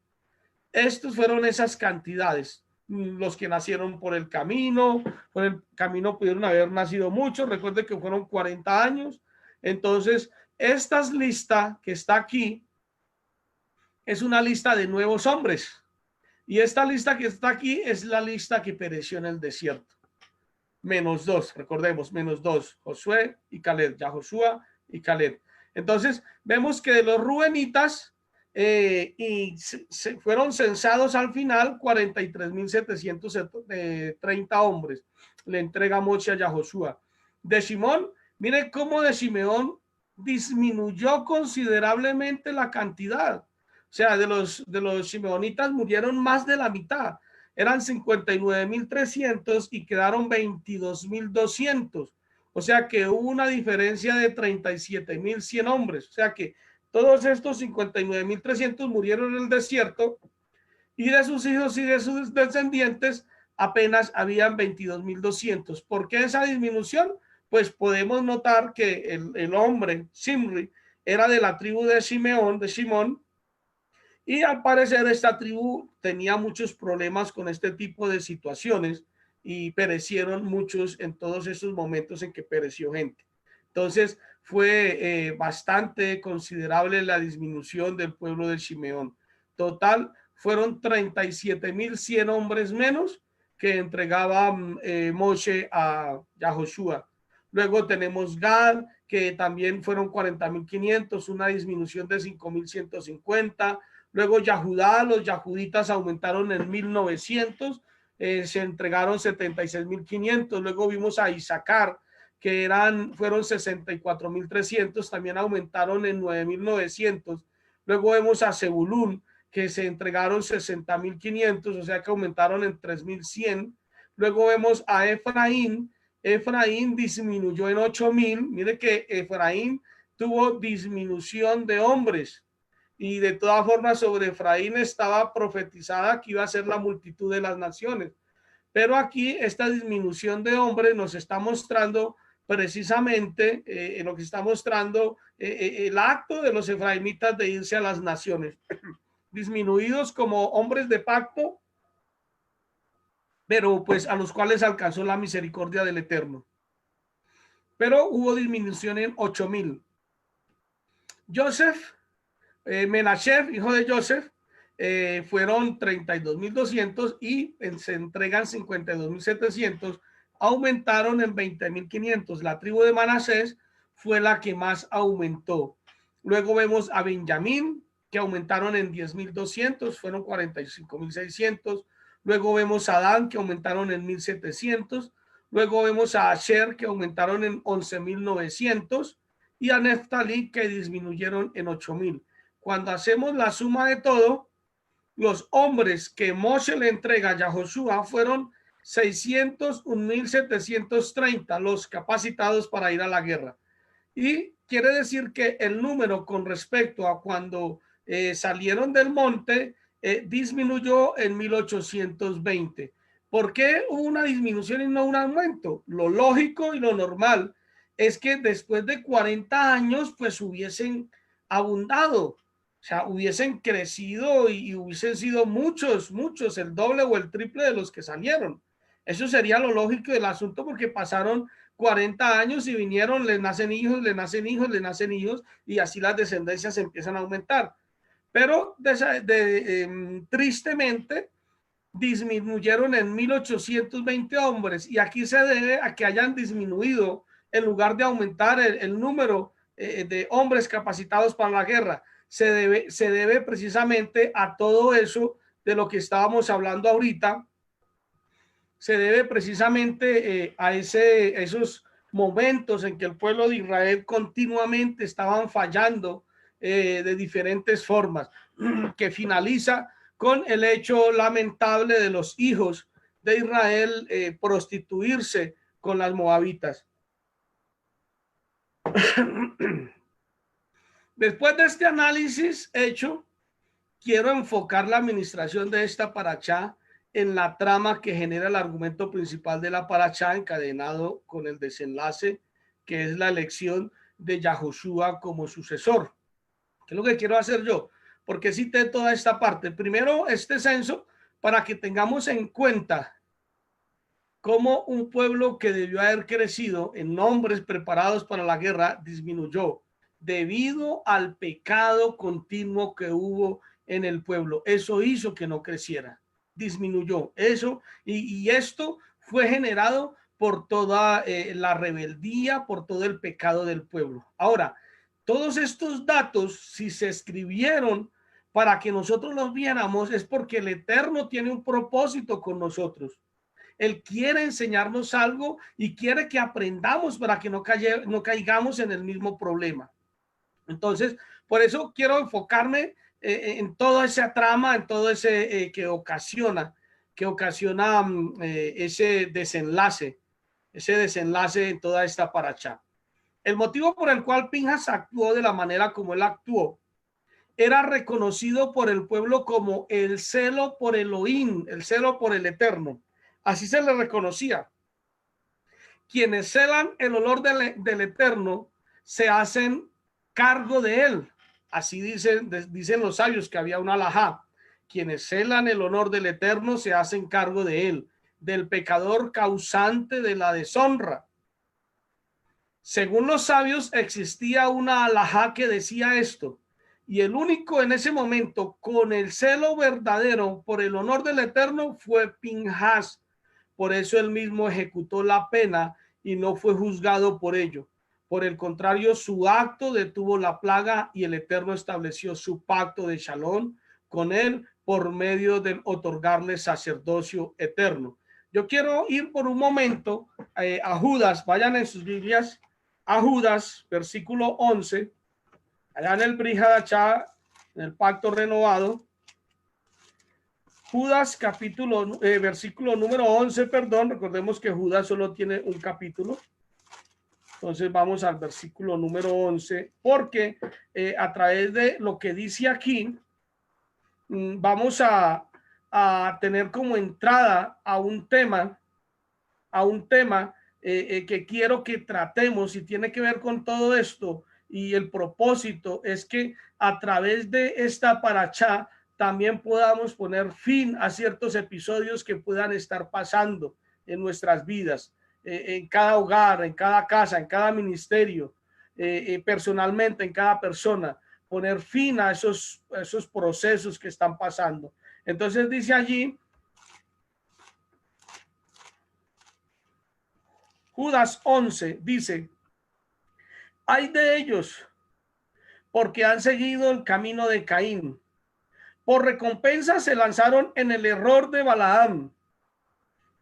fueron esas cantidades. Los que nacieron por el camino pudieron haber nacido muchos. Recuerde que fueron 40 años. Entonces, esta lista que está aquí es una lista de nuevos hombres. Y esta lista que está aquí es la lista que pereció en el desierto. Menos dos, recordemos, menos dos, Josué y Caleb, Yahoshua y Caleb. Entonces, vemos que de los rubenitas, fueron censados al final 43.730 hombres. Le entrega Moshe a Yahoshua. De Shimón, mire cómo de Simeón disminuyó considerablemente la cantidad. O sea, de los simeonitas murieron más de la mitad. Eran 59.300 y quedaron 22.200. O sea que hubo una diferencia de 37.100 hombres. O sea que todos estos 59.300 murieron en el desierto y de sus hijos y de sus descendientes apenas habían 22.200. ¿Por qué esa disminución? Pues podemos notar que el hombre, Simri, era de la tribu de Simeón, de Simón, y al parecer esta tribu tenía muchos problemas con este tipo de situaciones y perecieron muchos en todos esos momentos en que pereció gente. Entonces fue bastante considerable la disminución del pueblo de Simeón. Total, fueron 37.100 hombres menos que entregaba Moshe a Yahoshua. Luego tenemos Gad, que también fueron 40.500, una disminución de 5.150. Luego Yahudá, los yahuditas aumentaron en 1.900, se entregaron 76.500. Luego vimos a Isaacar, que fueron 64.300, también aumentaron en 9.900. Luego vemos a Zebulún, que se entregaron 60.500, o sea que aumentaron en 3.100. Luego vemos a Efraín disminuyó en 8.000. Mire que Efraín tuvo disminución de hombres y de todas formas sobre Efraín estaba profetizada que iba a ser la multitud de las naciones. Pero aquí esta disminución de hombres nos está mostrando precisamente lo que está mostrando el acto de los efraimitas de irse a las naciones, disminuidos como hombres de pacto, pero pues a los cuales alcanzó la misericordia del Eterno. Pero hubo disminución en 8.000. Joseph, Menashe, hijo de Joseph, fueron 32.200 y se entregan 52.700, aumentaron en 20.500. La tribu de Manasés fue la que más aumentó. Luego vemos a Benjamín, que aumentaron en 10.200, fueron 45.600. Luego vemos a Dan, que aumentaron en 1.700. Luego vemos a Asher, que aumentaron en 11.900. Y a Neftalí, que disminuyeron en 8.000. Cuando hacemos la suma de todo, los hombres que Moshe le entrega a Yahoshua fueron 601.730 los capacitados para ir a la guerra. Y quiere decir que el número con respecto a cuando salieron del monte disminuyó en 1.820. ¿Por qué hubo una disminución y no un aumento? Lo lógico y lo normal es que después de 40 años pues hubiesen abundado, o sea, hubiesen crecido y hubiesen sido muchos, el doble o el triple de los que salieron. Eso sería lo lógico del asunto, porque pasaron 40 años y vinieron, les nacen hijos, y así las descendencias empiezan a aumentar. Pero tristemente disminuyeron en 1.820 hombres, y aquí se debe a que hayan disminuido, en lugar de aumentar el número, de hombres capacitados para la guerra. Se debe precisamente a todo eso de lo que estábamos hablando ahorita. Se debe precisamente a esos momentos en que el pueblo de Israel continuamente estaban fallando de diferentes formas, que finaliza con el hecho lamentable de los hijos de Israel prostituirse con las moabitas. Después de este análisis hecho, quiero enfocar la administración de esta parashá en la trama que genera el argumento principal de la parashá, encadenado con el desenlace, que es la elección de Yahoshua como sucesor. ¿Qué es lo que quiero hacer yo? Porque cité toda esta parte. Primero, este censo, para que tengamos en cuenta cómo un pueblo que debió haber crecido en hombres preparados para la guerra disminuyó debido al pecado continuo que hubo en el pueblo. Eso hizo que no creciera, disminuyó eso, y esto fue generado por toda la rebeldía, por todo el pecado del pueblo. Ahora, todos estos datos, si se escribieron para que nosotros los viéramos, es porque el Eterno tiene un propósito con nosotros. Él quiere enseñarnos algo y quiere que aprendamos para que no caigamos en el mismo problema. Entonces, por eso quiero enfocarme en toda esa trama, en todo ese que ocasiona ese desenlace en toda esta parashá. El motivo por el cual Pinhas actuó de la manera como él actuó era reconocido por el pueblo como el celo por Elohim, el celo por el Eterno. Así se le reconocía. Quienes celan el olor del Eterno se hacen cargo de él. Así dicen los sabios que había una alajá. Quienes celan el honor del Eterno se hacen cargo de él, del pecador causante de la deshonra. Según los sabios, existía una alajá que decía esto, y el único en ese momento con el celo verdadero por el honor del Eterno fue Pinhas. Por eso él mismo ejecutó la pena y no fue juzgado por ello. Por el contrario, su acto detuvo la plaga y el Eterno estableció su pacto de Shalom con él por medio de otorgarle sacerdocio eterno. Yo quiero ir por un momento a Judas. Vayan en sus Biblias a Judas, versículo 11, allá en el Brit Hadashah, en el pacto renovado. Judas capítulo, versículo número 11, perdón, recordemos que Judas solo tiene un capítulo. Entonces vamos al versículo número 11, porque a través de lo que dice aquí, vamos a tener como entrada a un tema que quiero que tratemos y tiene que ver con todo esto. Y el propósito es que a través de esta parashá también podamos poner fin a ciertos episodios que puedan estar pasando en nuestras vidas, en cada hogar, en cada casa, en cada ministerio, personalmente, en cada persona, poner fin a esos procesos que están pasando. Entonces dice allí, Judas 11, dice, hay de ellos porque han seguido el camino de Caín. Por recompensa se lanzaron en el error de Balaam.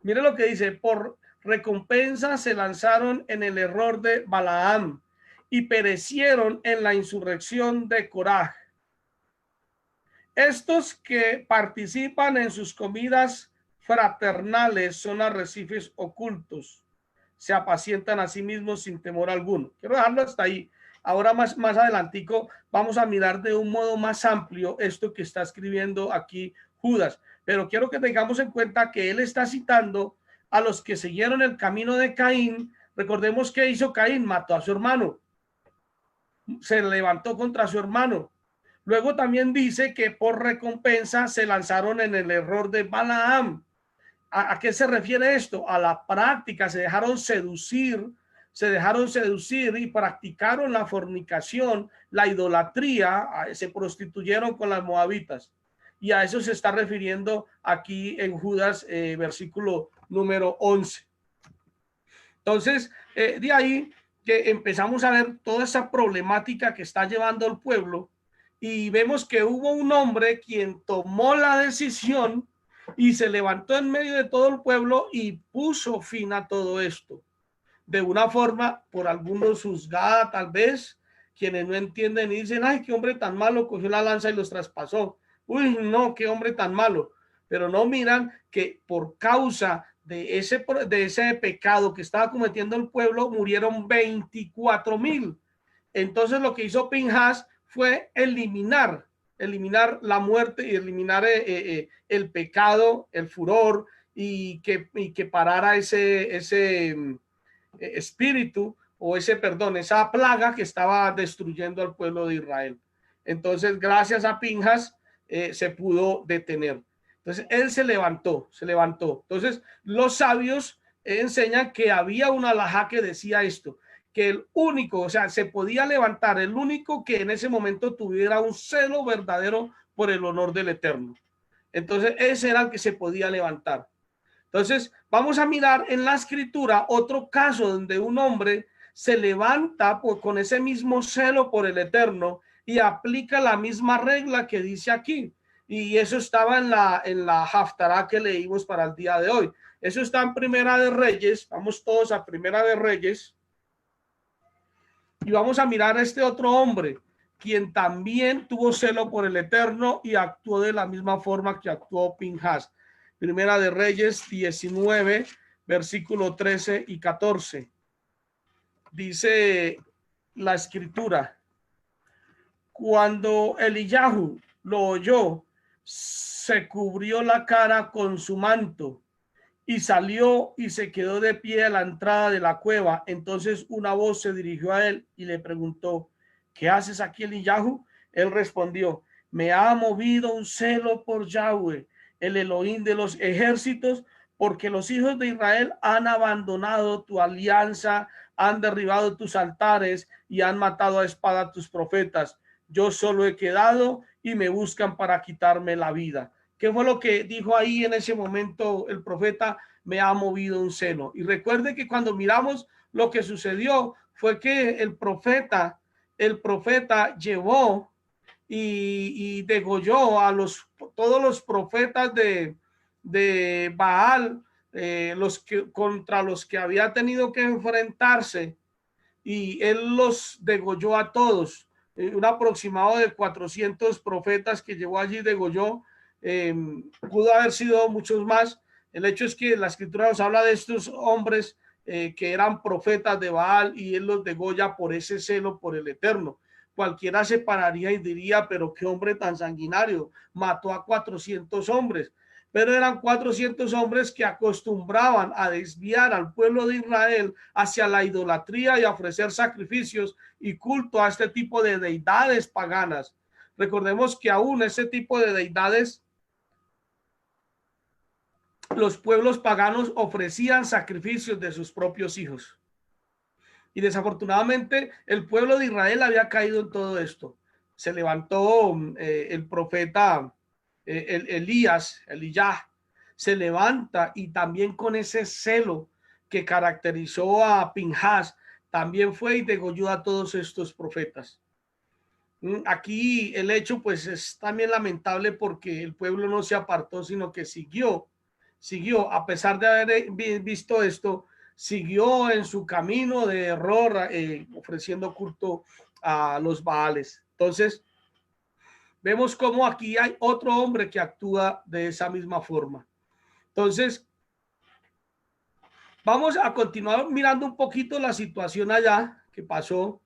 Mire lo que dice, por recompensa se lanzaron en el error de Balaam y perecieron en la insurrección de Coraj. Estos que participan en sus comidas fraternales son arrecifes ocultos. Se apacientan a sí mismos sin temor alguno. Quiero dejarlo hasta ahí. Ahora más adelantico vamos a mirar de un modo más amplio esto que está escribiendo aquí Judas. Pero quiero que tengamos en cuenta que él está citando a los que siguieron el camino de Caín. Recordemos que hizo Caín, mató a su hermano. Se levantó contra su hermano. Luego también dice que por recompensa se lanzaron en el error de Balaam. ¿A qué se refiere esto? A la práctica, se dejaron seducir y practicaron la fornicación, la idolatría, se prostituyeron con las moabitas. Y a eso se está refiriendo aquí en Judas, versículo número 11. Entonces, de ahí que empezamos a ver toda esa problemática que está llevando el pueblo y vemos que hubo un hombre quien tomó la decisión y se levantó en medio de todo el pueblo y puso fin a todo esto. De una forma, por algunos juzgada tal vez, quienes no entienden y dicen, ay, qué hombre tan malo, cogió la lanza y los traspasó. Uy, no, qué hombre tan malo. Pero no miran que por causa de ese pecado que estaba cometiendo el pueblo, murieron 24,000. Entonces lo que hizo Pinhas fue eliminar la muerte y eliminar el pecado, el furor, y que parara ese espíritu o esa plaga que estaba destruyendo al pueblo de Israel. Entonces, gracias a Pinhas, se pudo detener. Entonces, él se levantó. Entonces, los sabios enseñan que había una alajá que decía esto, que el único, o sea, se podía levantar el único que en ese momento tuviera un celo verdadero por el honor del Eterno. Entonces, ese era el que se podía levantar. Entonces, vamos a mirar en la escritura otro caso donde un hombre se levanta con ese mismo celo por el Eterno y aplica la misma regla que dice aquí. Y eso estaba en la Haftará que leímos para el día de hoy. Eso está en Primera de Reyes. Vamos todos a Primera de Reyes. Y vamos a mirar a este otro hombre, quien también tuvo celo por el Eterno y actuó de la misma forma que actuó Pinhas. Primera de Reyes 19, versículo 13 y 14. Dice la escritura: cuando Eliyahu lo oyó, se cubrió la cara con su manto y salió y se quedó de pie a la entrada de la cueva. Entonces una voz se dirigió a él y le preguntó: ¿qué haces aquí, Eliyahu? Él respondió: me ha movido un celo por Yahweh, el Elohim de los ejércitos, porque los hijos de Israel han abandonado tu alianza, han derribado tus altares y han matado a espada a tus profetas. Yo solo he quedado y me buscan para quitarme la vida. ¿Qué fue lo que dijo ahí en ese momento el profeta? Me ha movido un celo. Y recuerde que cuando miramos lo que sucedió fue que el profeta llevó y degolló a todos los profetas de Baal, contra los que había tenido que enfrentarse, y él los degolló a todos. Un aproximado de 400 profetas que llevó allí, degolló. Pudo haber sido muchos más. El hecho es que la escritura nos habla de estos hombres que eran profetas de Baal, y él los degolla por ese celo por el Eterno. Cualquiera se pararía y diría: pero qué hombre tan sanguinario, mató a 400 hombres. Pero eran 400 hombres que acostumbraban a desviar al pueblo de Israel hacia la idolatría y a ofrecer sacrificios y culto a este tipo de deidades paganas. Recordemos que aún ese tipo de deidades, los pueblos paganos ofrecían sacrificios de sus propios hijos. Y desafortunadamente el pueblo de Israel había caído en todo esto. Se levantó el profeta Elías, se levanta, y también con ese celo que caracterizó a Pinhas, también fue y degolló a todos estos profetas. Aquí el hecho pues es también lamentable, porque el pueblo no se apartó, sino que siguió, a pesar de haber visto esto, siguió en su camino de error, ofreciendo culto a los Baales. Entonces, vemos cómo aquí hay otro hombre que actúa de esa misma forma. Entonces, vamos a continuar mirando un poquito la situación allá que pasó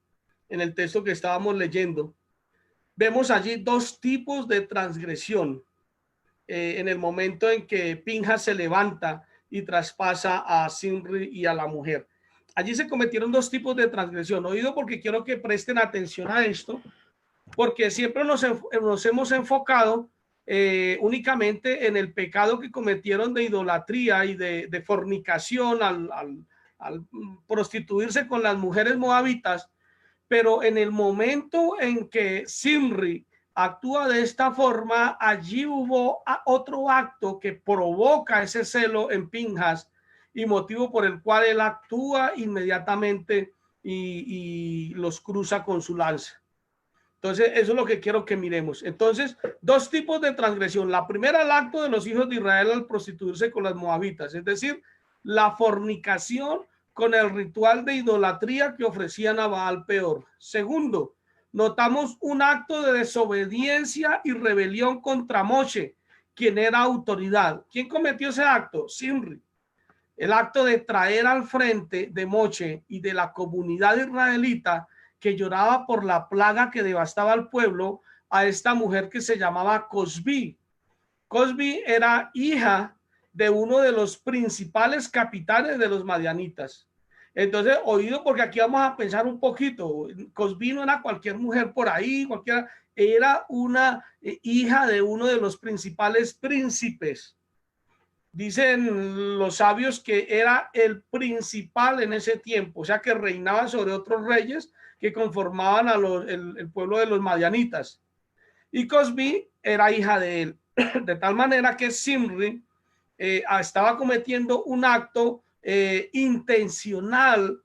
en el texto que estábamos leyendo. Vemos allí dos tipos de transgresión en el momento en que Pinhas se levanta y traspasa a Zimri y a la mujer. Allí se cometieron dos tipos de transgresión. Oído, porque quiero que presten atención a esto, porque siempre nos hemos enfocado únicamente en el pecado que cometieron de idolatría y de fornicación al prostituirse con las mujeres moabitas. Pero en el momento en que Zimri actúa de esta forma, allí hubo otro acto que provoca ese celo en Pinhas, y motivo por el cual él actúa inmediatamente y los cruza con su lanza. Entonces, eso es lo que quiero que miremos. Entonces, dos tipos de transgresión. La primera, el acto de los hijos de Israel al prostituirse con las moabitas, es decir, la fornicación con el ritual de idolatría que ofrecían a Baal Peor. Segundo, notamos un acto de desobediencia y rebelión contra Moshe, quien era autoridad. ¿Quién cometió ese acto? Simri. El acto de traer al frente de Moshe y de la comunidad israelita que lloraba por la plaga que devastaba al pueblo, a esta mujer que se llamaba Cosbi. Cosbi era hija de uno de los principales capitanes de los madianitas. Entonces, oído, porque aquí vamos a pensar un poquito. Cosbi no era cualquier mujer por ahí, cualquiera, era una hija de uno de los principales príncipes. Dicen los sabios que era el principal en ese tiempo, o sea que reinaba sobre otros reyes que conformaban a el pueblo de los madianitas. Y Cosbi era hija de él, de tal manera que Simri estaba cometiendo un acto intencional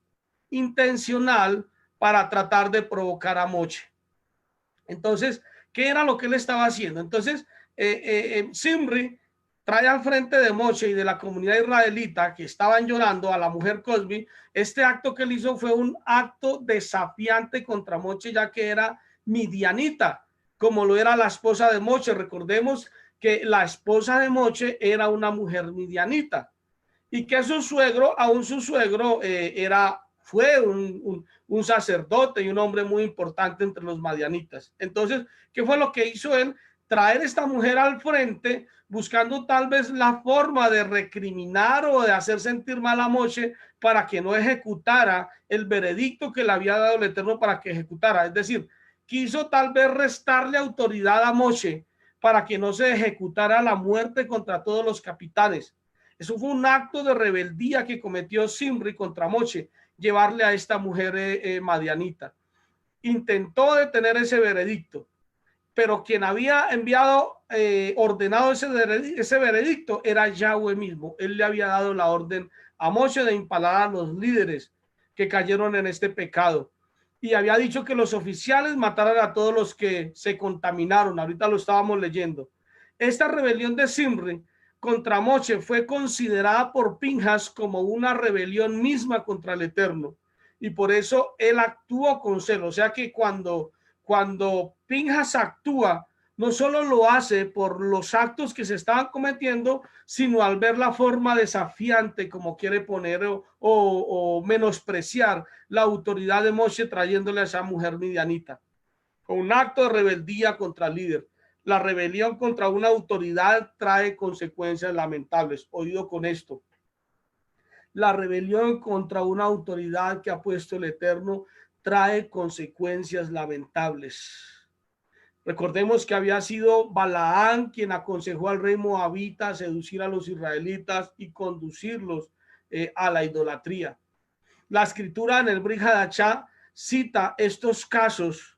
para tratar de provocar a Moshe. Entonces, ¿qué era lo que él estaba haciendo? Entonces, Simri trae al frente de Moshe y de la comunidad israelita que estaban llorando a la mujer Cosbi. Este acto que él hizo fue un acto desafiante contra Moshe, ya que era midianita, como lo era la esposa de Moshe. Recordemos que la esposa de Moshe era una mujer midianita y que su suegro, aún su suegro, fue un sacerdote y un hombre muy importante entre los madianitas. Entonces, ¿qué fue lo que hizo él? Traer esta mujer al frente, buscando tal vez la forma de recriminar o de hacer sentir mal a Moshe para que no ejecutara el veredicto que le había dado el Eterno para que ejecutara. Es decir, quiso tal vez restarle autoridad a Moshe para que no se ejecutara la muerte contra todos los capitanes. Eso fue un acto de rebeldía que cometió Simri contra Moshe, llevarle a esta mujer madianita. Intentó detener ese veredicto, pero quien había enviado, ordenado ese veredicto era Yahweh mismo. Él le había dado la orden a Moshe de impalar a los líderes que cayeron en este pecado. Y había dicho que los oficiales mataran a todos los que se contaminaron. Ahorita lo estábamos leyendo. Esta rebelión de Simri contra Moshe fue considerada por Pinjas como una rebelión misma contra el Eterno. Y por eso él actuó con celo. O sea que cuando Pinjas actúa, no solo lo hace por los actos que se estaban cometiendo, sino al ver la forma desafiante como quiere poner o menospreciar la autoridad de Moshe trayéndole a esa mujer midianita. Un acto de rebeldía contra el líder. La rebelión contra una autoridad trae consecuencias lamentables. Oído con esto. La rebelión contra una autoridad que ha puesto el Eterno trae consecuencias lamentables. Recordemos que había sido Balaán quien aconsejó al rey moabita a seducir a los israelitas y conducirlos a la idolatría. La escritura en el Brit Hadashah cita estos casos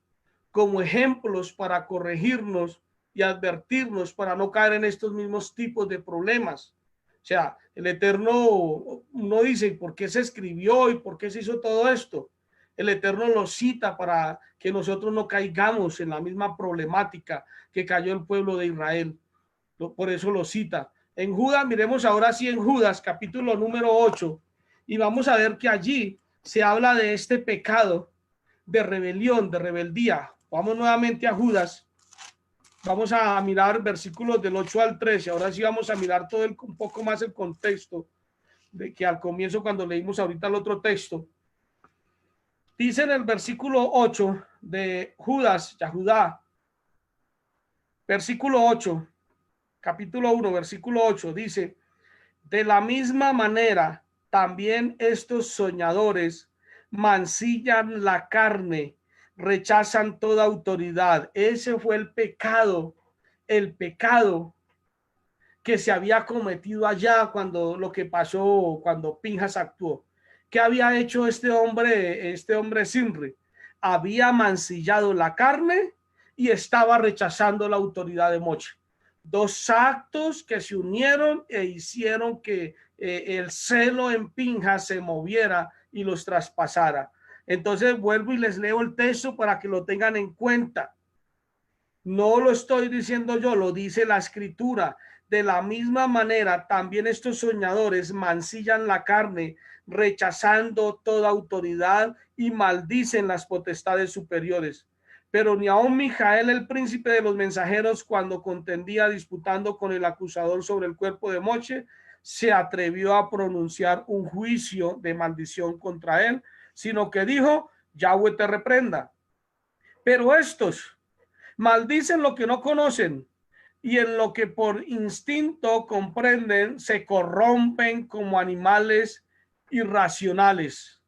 como ejemplos para corregirnos y advertirnos para no caer en estos mismos tipos de problemas. O sea, el Eterno no dice por qué se escribió y por qué se hizo todo esto. El Eterno lo cita para que nosotros no caigamos en la misma problemática que cayó el pueblo de Israel. Por eso lo cita. En Judas, miremos ahora sí en Judas, capítulo número 8, y vamos a ver que allí se habla de este pecado de rebelión, de rebeldía. Vamos nuevamente a Judas. Vamos a mirar versículos del 8 al 13. Ahora sí vamos a mirar un poco más el contexto de que al comienzo cuando leímos ahorita el otro texto. Dice en el versículo 8 de Judas, Yahudá, versículo 8, capítulo 1, versículo 8, dice: de la misma manera, también estos soñadores mancillan la carne, rechazan toda autoridad. Ese fue el pecado que se había cometido allá cuando lo que pasó, cuando Pinjas actuó. ¿Qué había hecho este hombre Simri? Había mancillado la carne y estaba rechazando la autoridad de Moshe. Dos actos que se unieron e hicieron que el celo en Pinjas se moviera y los traspasara. Entonces vuelvo y les leo el texto para que lo tengan en cuenta. No lo estoy diciendo yo, lo dice la escritura. De la misma manera, también estos soñadores mancillan la carne, rechazando toda autoridad y maldicen las potestades superiores. Pero ni aun Mijael, el príncipe de los mensajeros, cuando contendía disputando con el acusador sobre el cuerpo de Moche, se atrevió a pronunciar un juicio de maldición contra él, sino que dijo: Yahweh te reprenda. Pero estos maldicen lo que no conocen, y en lo que por instinto comprenden, se corrompen como animales irracionales.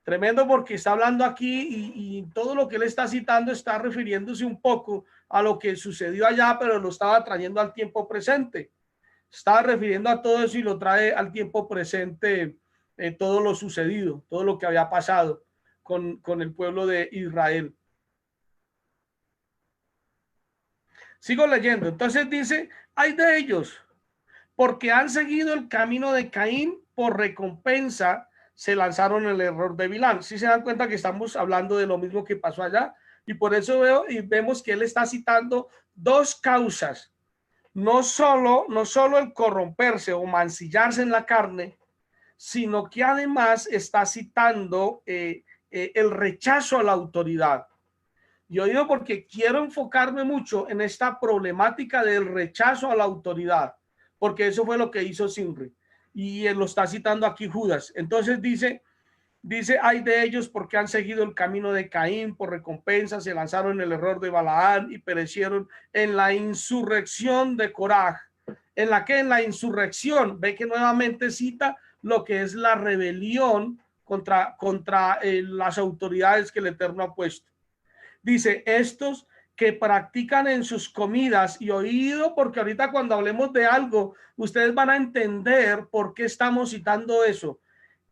Tremendo, porque está hablando aquí y todo lo que él está citando está refiriéndose un poco a lo que sucedió allá, pero lo estaba trayendo al tiempo presente. Estaba refiriendo a todo eso y lo trae al tiempo presente, todo lo sucedido, todo lo que había pasado con el pueblo de Israel. Sigo leyendo. Entonces dice: ay de ellos, porque han seguido el camino de Caín, por recompensa se lanzaron en el error de Bilán. Si se dan cuenta que estamos hablando de lo mismo que pasó allá, y por eso vemos que él está citando dos causas. No solo el corromperse o mancillarse en la carne, sino que además está citando el rechazo a la autoridad. Yo digo porque quiero enfocarme mucho en esta problemática del rechazo a la autoridad, porque eso fue lo que hizo Zimri, y él lo está citando aquí Judas. Entonces dice, ay de ellos, porque han seguido el camino de Caín, por recompensa se lanzaron en el error de Balaán y perecieron en la insurrección de Coraj. En la insurrección, ve que nuevamente cita lo que es la rebelión contra las autoridades que el Eterno ha puesto. Dice: estos que practican en sus comidas, y oído, porque ahorita cuando hablemos de algo, ustedes van a entender por qué estamos citando eso.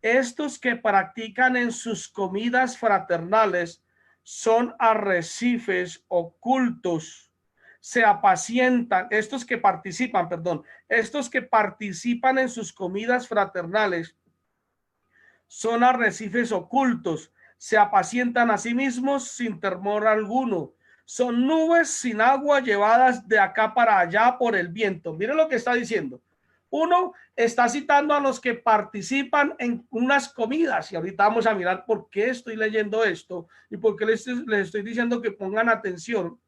Estos que practican en sus comidas fraternales son arrecifes ocultos, se apacientan, estos que participan en sus comidas fraternales son arrecifes ocultos, se apacientan a sí mismos sin temor alguno. Son nubes sin agua llevadas de acá para allá por el viento. Miren lo que está diciendo. Uno, está citando a los que participan en unas comidas, y ahorita vamos a mirar por qué estoy leyendo esto y por qué les estoy diciendo que pongan atención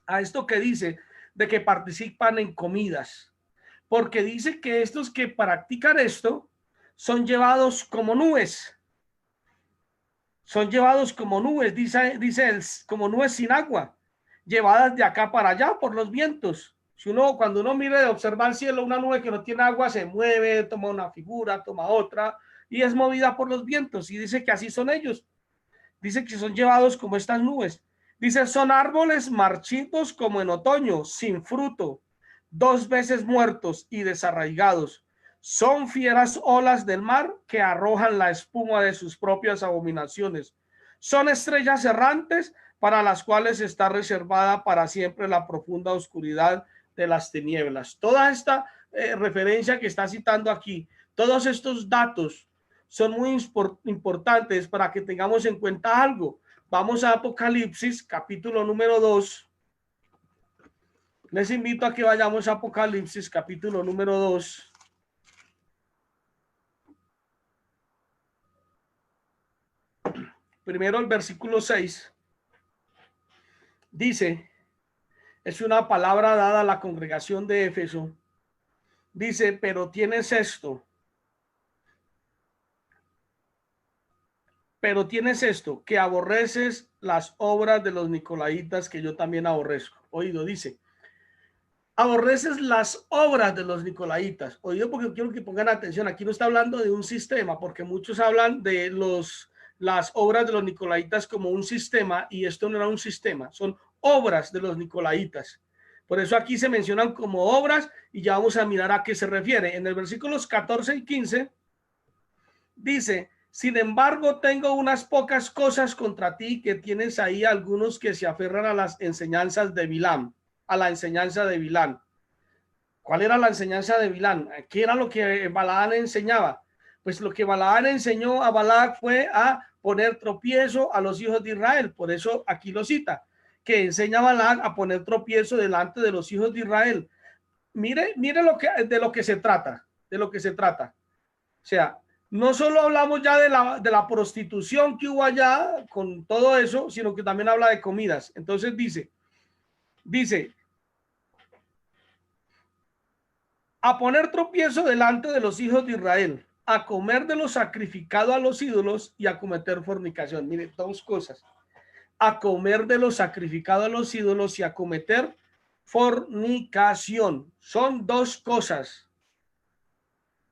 a esto que dice de que participan en comidas, porque dice que estos que practican esto son llevados como nubes. Son llevados como nubes, dice él, como nubes sin agua, llevadas de acá para allá por los vientos. Cuando uno mira de observar el cielo, una nube que no tiene agua se mueve, toma una figura, toma otra, y es movida por los vientos. Y dice que así son ellos. Dice que son llevados como estas nubes. Dice: son árboles marchitos como en otoño, sin fruto, 2 veces muertos y desarraigados. Son fieras olas del mar que arrojan la espuma de sus propias abominaciones. Son estrellas errantes para las cuales está reservada para siempre la profunda oscuridad de las tinieblas. Toda esta referencia que está citando aquí, todos estos datos son muy importantes para que tengamos en cuenta algo. Vamos a Apocalipsis, capítulo número 2. Les invito a que vayamos a Apocalipsis, capítulo número 2. Primero el versículo 6. Dice, es una palabra dada a la congregación de Éfeso. Dice: pero tienes esto, que aborreces las obras de los nicolaítas, que yo también aborrezco. Oído, dice: aborreces las obras de los nicolaítas. Oído, porque quiero que pongan atención. Aquí no está hablando de un sistema, porque muchos hablan de las obras de los nicolaítas como un sistema, y esto no era un sistema, son obras de los nicolaítas. Por eso aquí se mencionan como obras, y ya vamos a mirar a qué se refiere. En el versículos 14 y 15 dice: sin embargo, tengo unas pocas cosas contra ti, que tienes ahí algunos que se aferran a las enseñanzas de Bilán, a la enseñanza de Bilán. ¿Cuál era la enseñanza de Bilán? ¿Qué era lo que Balaán enseñaba? Pues lo que Balaam enseñó a Balac fue a poner tropiezo a los hijos de Israel. Por eso aquí lo cita, que enseña a Balac a poner tropiezo delante de los hijos de Israel. Mire de lo que se trata, de lo que se trata. O sea, no solo hablamos ya de la prostitución que hubo allá con todo eso, sino que también habla de comidas. Entonces dice, a poner tropiezo delante de los hijos de Israel, a comer de lo sacrificado a los ídolos y a cometer fornicación. Mire, dos cosas. A comer de lo sacrificado a los ídolos y a cometer fornicación. Son dos cosas.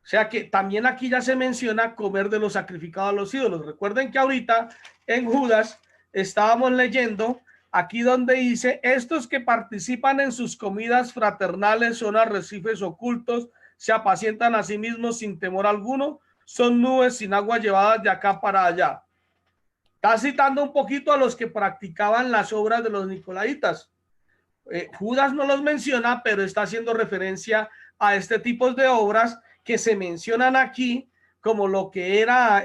O sea que también aquí ya se menciona comer de lo sacrificado a los ídolos. Recuerden que ahorita en Judas estábamos leyendo aquí donde dice, estos que participan en sus comidas fraternales son arrecifes ocultos, se apacientan a sí mismos sin temor alguno, son nubes sin agua llevadas de acá para allá. Está citando un poquito a los que practicaban las obras de los nicolaitas. Judas no los menciona, pero está haciendo referencia a este tipo de obras que se mencionan aquí, como lo que era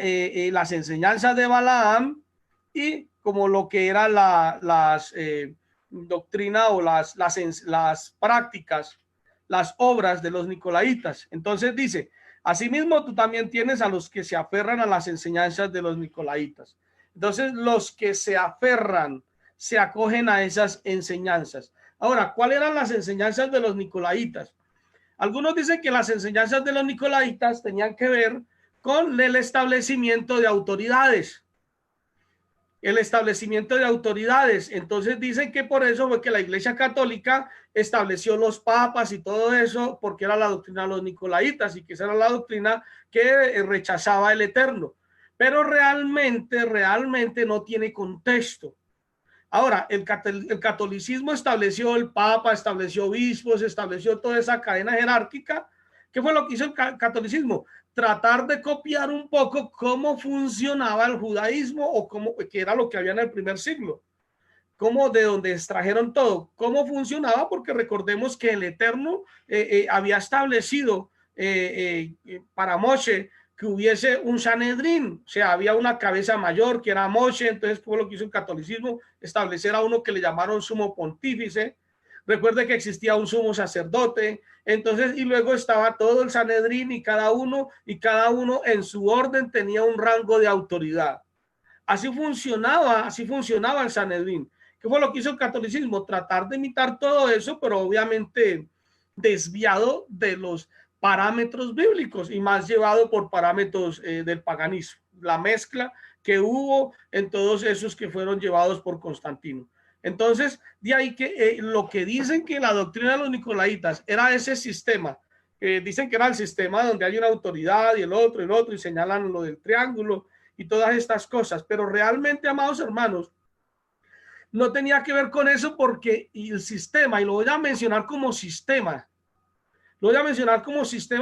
las enseñanzas de Balaam y como lo que era las doctrinas o las prácticas, las obras de los nicolaitas. Entonces dice, asimismo tú también tienes a los que se aferran a las enseñanzas de los nicolaitas. Entonces los que se aferran, se acogen a esas enseñanzas. Ahora, ¿cuáles eran las enseñanzas de los nicolaitas? Algunos dicen que las enseñanzas de los nicolaitas tenían que ver con el establecimiento de autoridades. El establecimiento de autoridades. Entonces dicen que por eso fue que la Iglesia Católica estableció los papas y todo eso, porque era la doctrina de los nicolaitas y que esa era la doctrina que rechazaba el Eterno. Pero realmente no tiene contexto. Ahora, el catolicismo estableció el papa, estableció obispos, estableció toda esa cadena jerárquica. ¿Qué fue lo que hizo el catolicismo? Tratar de copiar un poco cómo funcionaba el judaísmo o cómo, que era lo que había en el primer siglo. Cómo de donde extrajeron todo, cómo funcionaba, porque recordemos que el Eterno había establecido para Moshe que hubiese un Sanedrín, o sea, había una cabeza mayor que era Moshe. Entonces fue lo que hizo el catolicismo, establecer a uno que le llamaron sumo pontífice. Recuerde que existía un sumo sacerdote, entonces, y luego estaba todo el Sanedrín y cada uno en su orden tenía un rango de autoridad. Así funcionaba el Sanedrín. ¿Qué fue lo que hizo el catolicismo? Tratar de imitar todo eso, pero obviamente desviado de los parámetros bíblicos y más llevado por parámetros del paganismo, la mezcla que hubo en todos esos que fueron llevados por Constantino. Entonces, de ahí que lo que dicen que la doctrina de los nicolaitas era ese sistema, dicen que era el sistema donde hay una autoridad y el otro, y señalan lo del triángulo y todas estas cosas, pero realmente, amados hermanos, no tenía que ver con eso, porque el sistema, y lo voy a mencionar como sistema,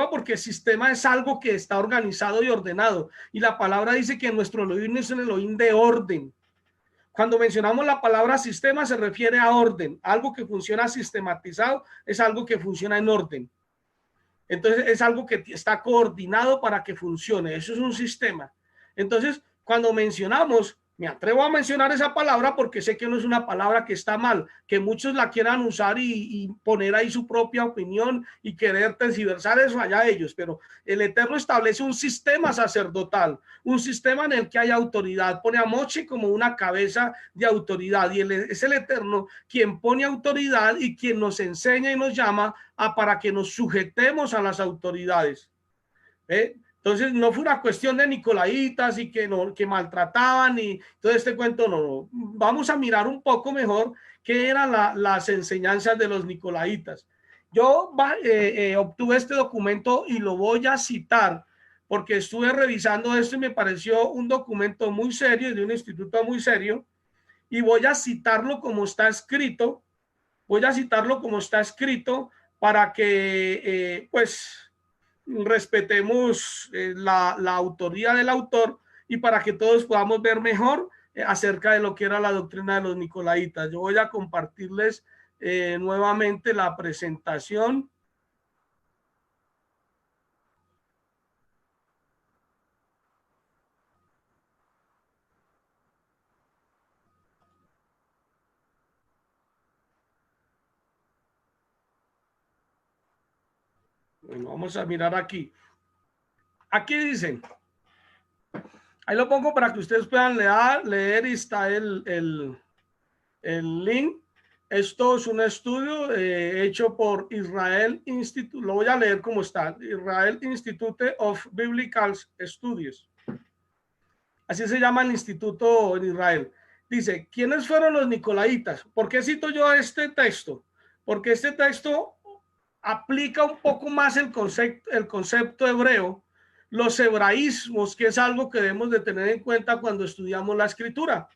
porque el sistema es algo que está organizado y ordenado. Y la palabra dice que nuestro Elohim es un Elohim de orden. Cuando mencionamos la palabra sistema se refiere a orden. Algo que funciona sistematizado es algo que funciona en orden. Entonces es algo que está coordinado para que funcione. Eso es un sistema. Entonces, cuando mencionamos, me atrevo a mencionar esa palabra porque sé que no es una palabra que está mal, que muchos la quieran usar y poner ahí su propia opinión y querer tergiversar eso allá ellos, pero el Eterno establece un sistema sacerdotal, un sistema en el que hay autoridad, pone a Moshe como una cabeza de autoridad, y es el Eterno quien pone autoridad y quien nos enseña y nos llama para que nos sujetemos a las autoridades. Entonces no fue una cuestión de nicolaitas y que maltrataban y todo este cuento, no. Vamos a mirar un poco mejor qué eran las enseñanzas de los nicolaitas. Yo obtuve este documento y lo voy a citar porque estuve revisando esto y me pareció un documento muy serio, de un instituto muy serio, y voy a citarlo como está escrito. Para que respetemos la autoría del autor y para que todos podamos ver mejor acerca de lo que era la doctrina de los nicolaitas. Yo voy a compartirles nuevamente la presentación. Bueno, vamos a mirar aquí. Aquí dicen, ahí lo pongo para que ustedes puedan leer y está el link. Esto es un estudio hecho por Israel Institute, lo voy a leer como está, Israel Institute of Biblical Studies. Así se llama el instituto en Israel. Dice, ¿quiénes fueron los nicolaitas? ¿Por qué cito yo este texto? Porque este texto aplica un poco más el concepto hebreo, los hebraísmos, que es algo que debemos de tener en cuenta cuando estudiamos la escritura.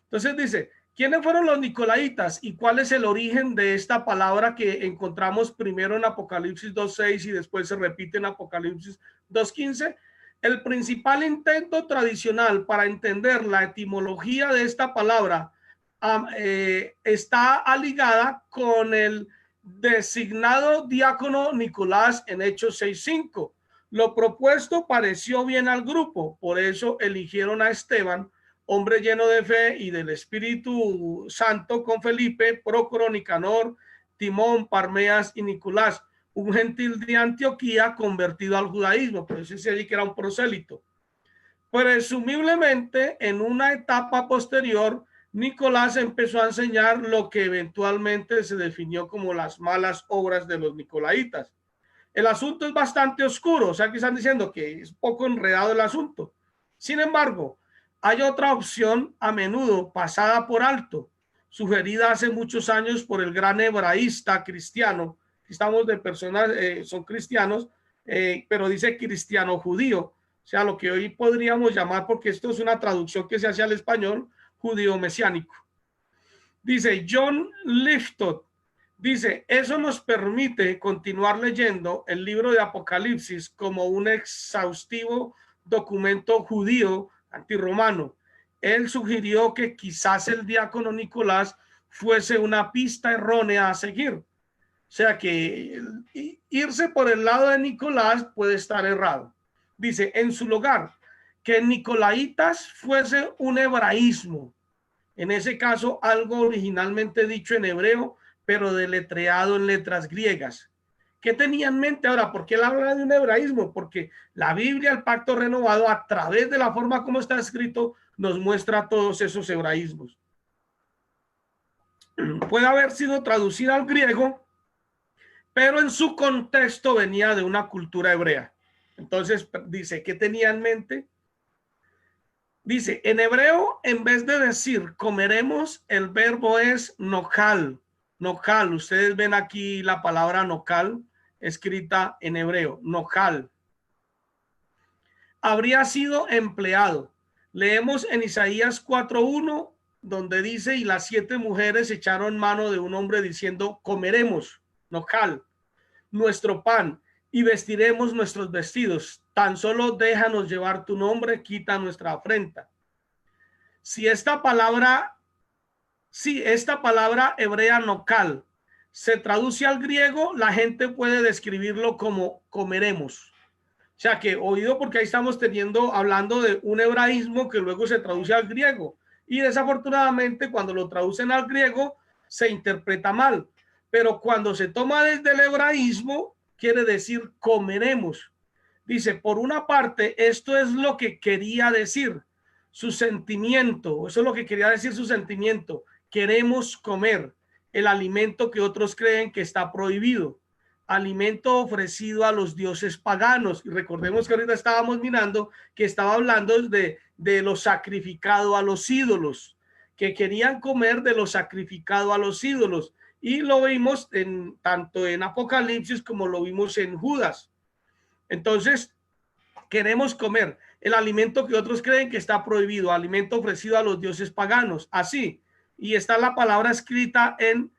Entonces dice, ¿quiénes fueron los nicolaitas y cuál es el origen de esta palabra que encontramos primero en Apocalipsis 2:6 y después se repite en Apocalipsis 2:15? El principal intento tradicional para entender la etimología de esta palabra está ligada con el designado diácono Nicolás en Hechos 6:5. Lo propuesto pareció bien al grupo, por eso eligieron a Esteban, hombre lleno de fe y del Espíritu Santo, con Felipe, Prócoro, Nicanor, Timón, Parmeas y Nicolás, un gentil de Antioquía convertido al judaísmo. Por eso se dice que era un prosélito. Presumiblemente, en una etapa posterior, Nicolás empezó a enseñar lo que eventualmente se definió como las malas obras de los nicolaitas. El asunto es bastante oscuro, o sea que están diciendo que es poco enredado el asunto. Sin embargo, hay otra opción a menudo pasada por alto, sugerida hace muchos años por el gran hebraísta cristiano. Estamos de personas, son cristianos, pero dice cristiano judío, o sea, lo que hoy podríamos llamar, porque esto es una traducción que se hace al español, judío mesiánico. Dice John Lifton, dice, eso nos permite continuar leyendo el libro de Apocalipsis como un exhaustivo documento judío antirromano. Él sugirió que quizás el diácono Nicolás fuese una pista errónea a seguir. O sea que irse por el lado de Nicolás puede estar errado. Dice, en su lugar, que nicolaitas fuese un hebraísmo. En ese caso, algo originalmente dicho en hebreo, pero deletreado en letras griegas. ¿Qué tenía en mente ahora? ¿Por qué él habla de un hebraísmo? Porque la Biblia, el Pacto Renovado, a través de la forma como está escrito, nos muestra todos esos hebraísmos. Puede haber sido traducido al griego, pero en su contexto venía de una cultura hebrea. Entonces dice, ¿qué tenía en mente? Dice, en hebreo, en vez de decir comeremos, el verbo es nojal. Nojal, ustedes ven aquí la palabra nojal escrita en hebreo, nojal. Habría sido empleado. Leemos en Isaías 4:1, donde dice, y las 7 mujeres echaron mano de un hombre diciendo, comeremos, nojal, nuestro pan, y vestiremos nuestros vestidos. Tan solo déjanos llevar tu nombre, quita nuestra afrenta. Si esta palabra hebrea nokal se traduce al griego, la gente puede describirlo como comeremos. O sea que oído, porque ahí estamos hablando de un hebraísmo que luego se traduce al griego. Y desafortunadamente cuando lo traducen al griego se interpreta mal. Pero cuando se toma desde el hebraísmo, quiere decir comeremos. Dice, por una parte, esto es lo que quería decir, su sentimiento, eso es lo que quería decir su sentimiento. Queremos comer el alimento que otros creen que está prohibido, alimento ofrecido a los dioses paganos. Y recordemos que ahorita estábamos mirando que estaba hablando de lo sacrificado a los ídolos, que querían comer de lo sacrificado a los ídolos. Y lo vimos tanto en Apocalipsis como lo vimos en Judas. Entonces, queremos comer el alimento que otros creen que está prohibido, alimento ofrecido a los dioses paganos. Así, y está la palabra escrita en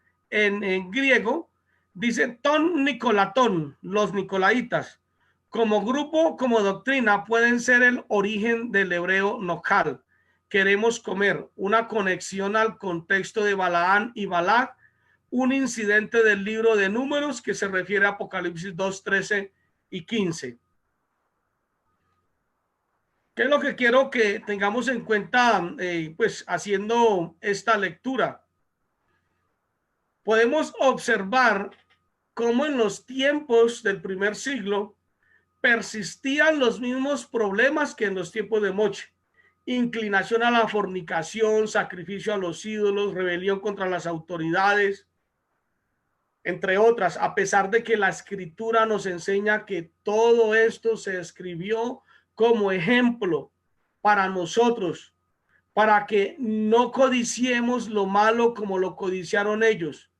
griego, dice ton nicolatón, los nicolaitas. Como grupo, como doctrina, pueden ser el origen del hebreo nojal. Queremos comer, una conexión al contexto de Balaán y Balac, un incidente del libro de Números que se refiere a Apocalipsis 2:13 y 15. ¿Qué es lo que quiero que tengamos en cuenta, pues haciendo esta lectura? Podemos observar cómo en los tiempos del primer siglo persistían los mismos problemas que en los tiempos de Moche: inclinación a la fornicación, sacrificio a los ídolos, rebelión contra las autoridades, entre otras, a pesar de que la escritura nos enseña que todo esto se escribió como ejemplo para nosotros, para que no codiciemos lo malo como lo codiciaron ellos.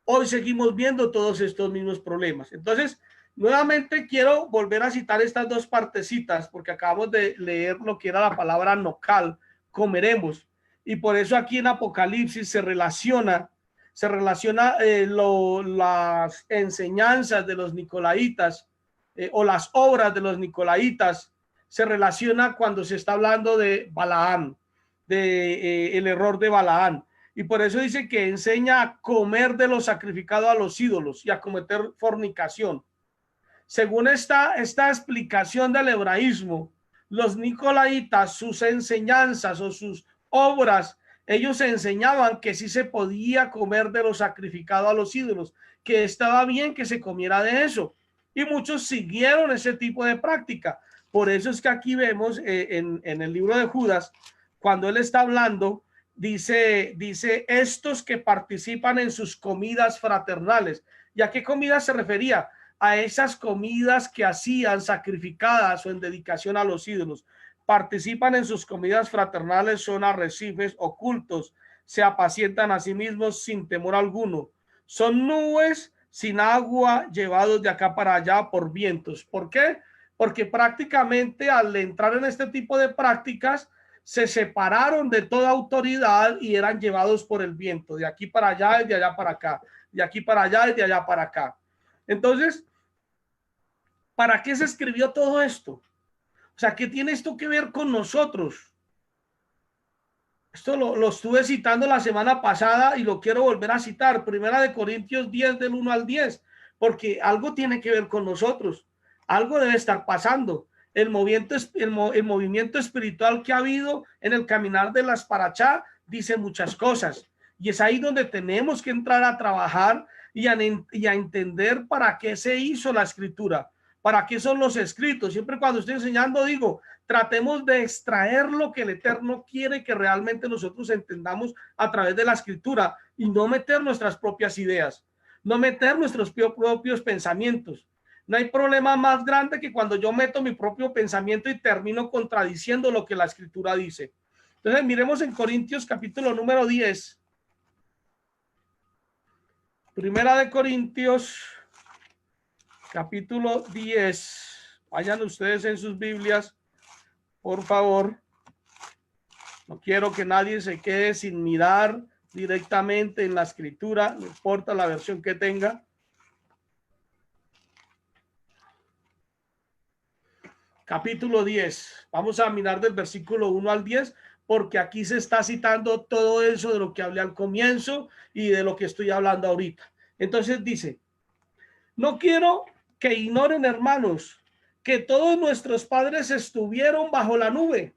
Hoy seguimos viendo todos estos mismos problemas. Entonces, nuevamente quiero volver a citar estas dos partecitas, porque acabamos de leer lo que era la palabra nocal, comeremos. Y por eso aquí en Apocalipsis se relaciona las enseñanzas de los nicolaitas o las obras de los nicolaitas, se relaciona cuando se está hablando de Balaam, de el error de Balaam. Y por eso dice que enseña a comer de lo sacrificado a los ídolos y a cometer fornicación. Según esta explicación del hebraísmo, los nicolaitas, sus enseñanzas o sus obras, ellos enseñaban que sí se podía comer de lo sacrificado a los ídolos, que estaba bien que se comiera de eso. Y muchos siguieron ese tipo de práctica. Por eso es que aquí vemos en el libro de Judas, cuando él está hablando, dice estos que participan en sus comidas fraternales. ¿Y a qué comidas se refería? A esas comidas que hacían sacrificadas o en dedicación a los ídolos. Participan en sus comidas fraternales, son arrecifes ocultos, se apacientan a sí mismos sin temor alguno. Son nubes sin agua llevados de acá para allá por vientos. ¿Por qué? Porque prácticamente al entrar en este tipo de prácticas se separaron de toda autoridad y eran llevados por el viento, de aquí para allá y de allá para acá, de aquí para allá y de allá para acá. Entonces, ¿para qué se escribió todo esto? O sea, ¿qué tiene esto que ver con nosotros? Esto lo estuve citando la semana pasada y lo quiero volver a citar. Primera de Corintios 10, del 1 al 10, porque algo tiene que ver con nosotros. Algo debe estar pasando. El movimiento espiritual que ha habido en el caminar de las Parachá dice muchas cosas. Y es ahí donde tenemos que entrar a trabajar y a entender para qué se hizo la escritura. ¿Para qué son los escritos? Siempre cuando estoy enseñando digo, tratemos de extraer lo que el Eterno quiere que realmente nosotros entendamos a través de la escritura y no meter nuestras propias ideas, no meter nuestros propios pensamientos. No hay problema más grande que cuando yo meto mi propio pensamiento y termino contradiciendo lo que la escritura dice. Entonces miremos en Corintios capítulo número 10. Primera de Corintios capítulo 10. Vayan ustedes en sus Biblias, por favor. No quiero que nadie se quede sin mirar directamente en la escritura, no importa la versión que tenga. Capítulo 10. Vamos a mirar del versículo 1 al 10, porque aquí se está citando todo eso de lo que hablé al comienzo y de lo que estoy hablando ahorita. Entonces dice, no quiero que ignoren, hermanos, que todos nuestros padres estuvieron bajo la nube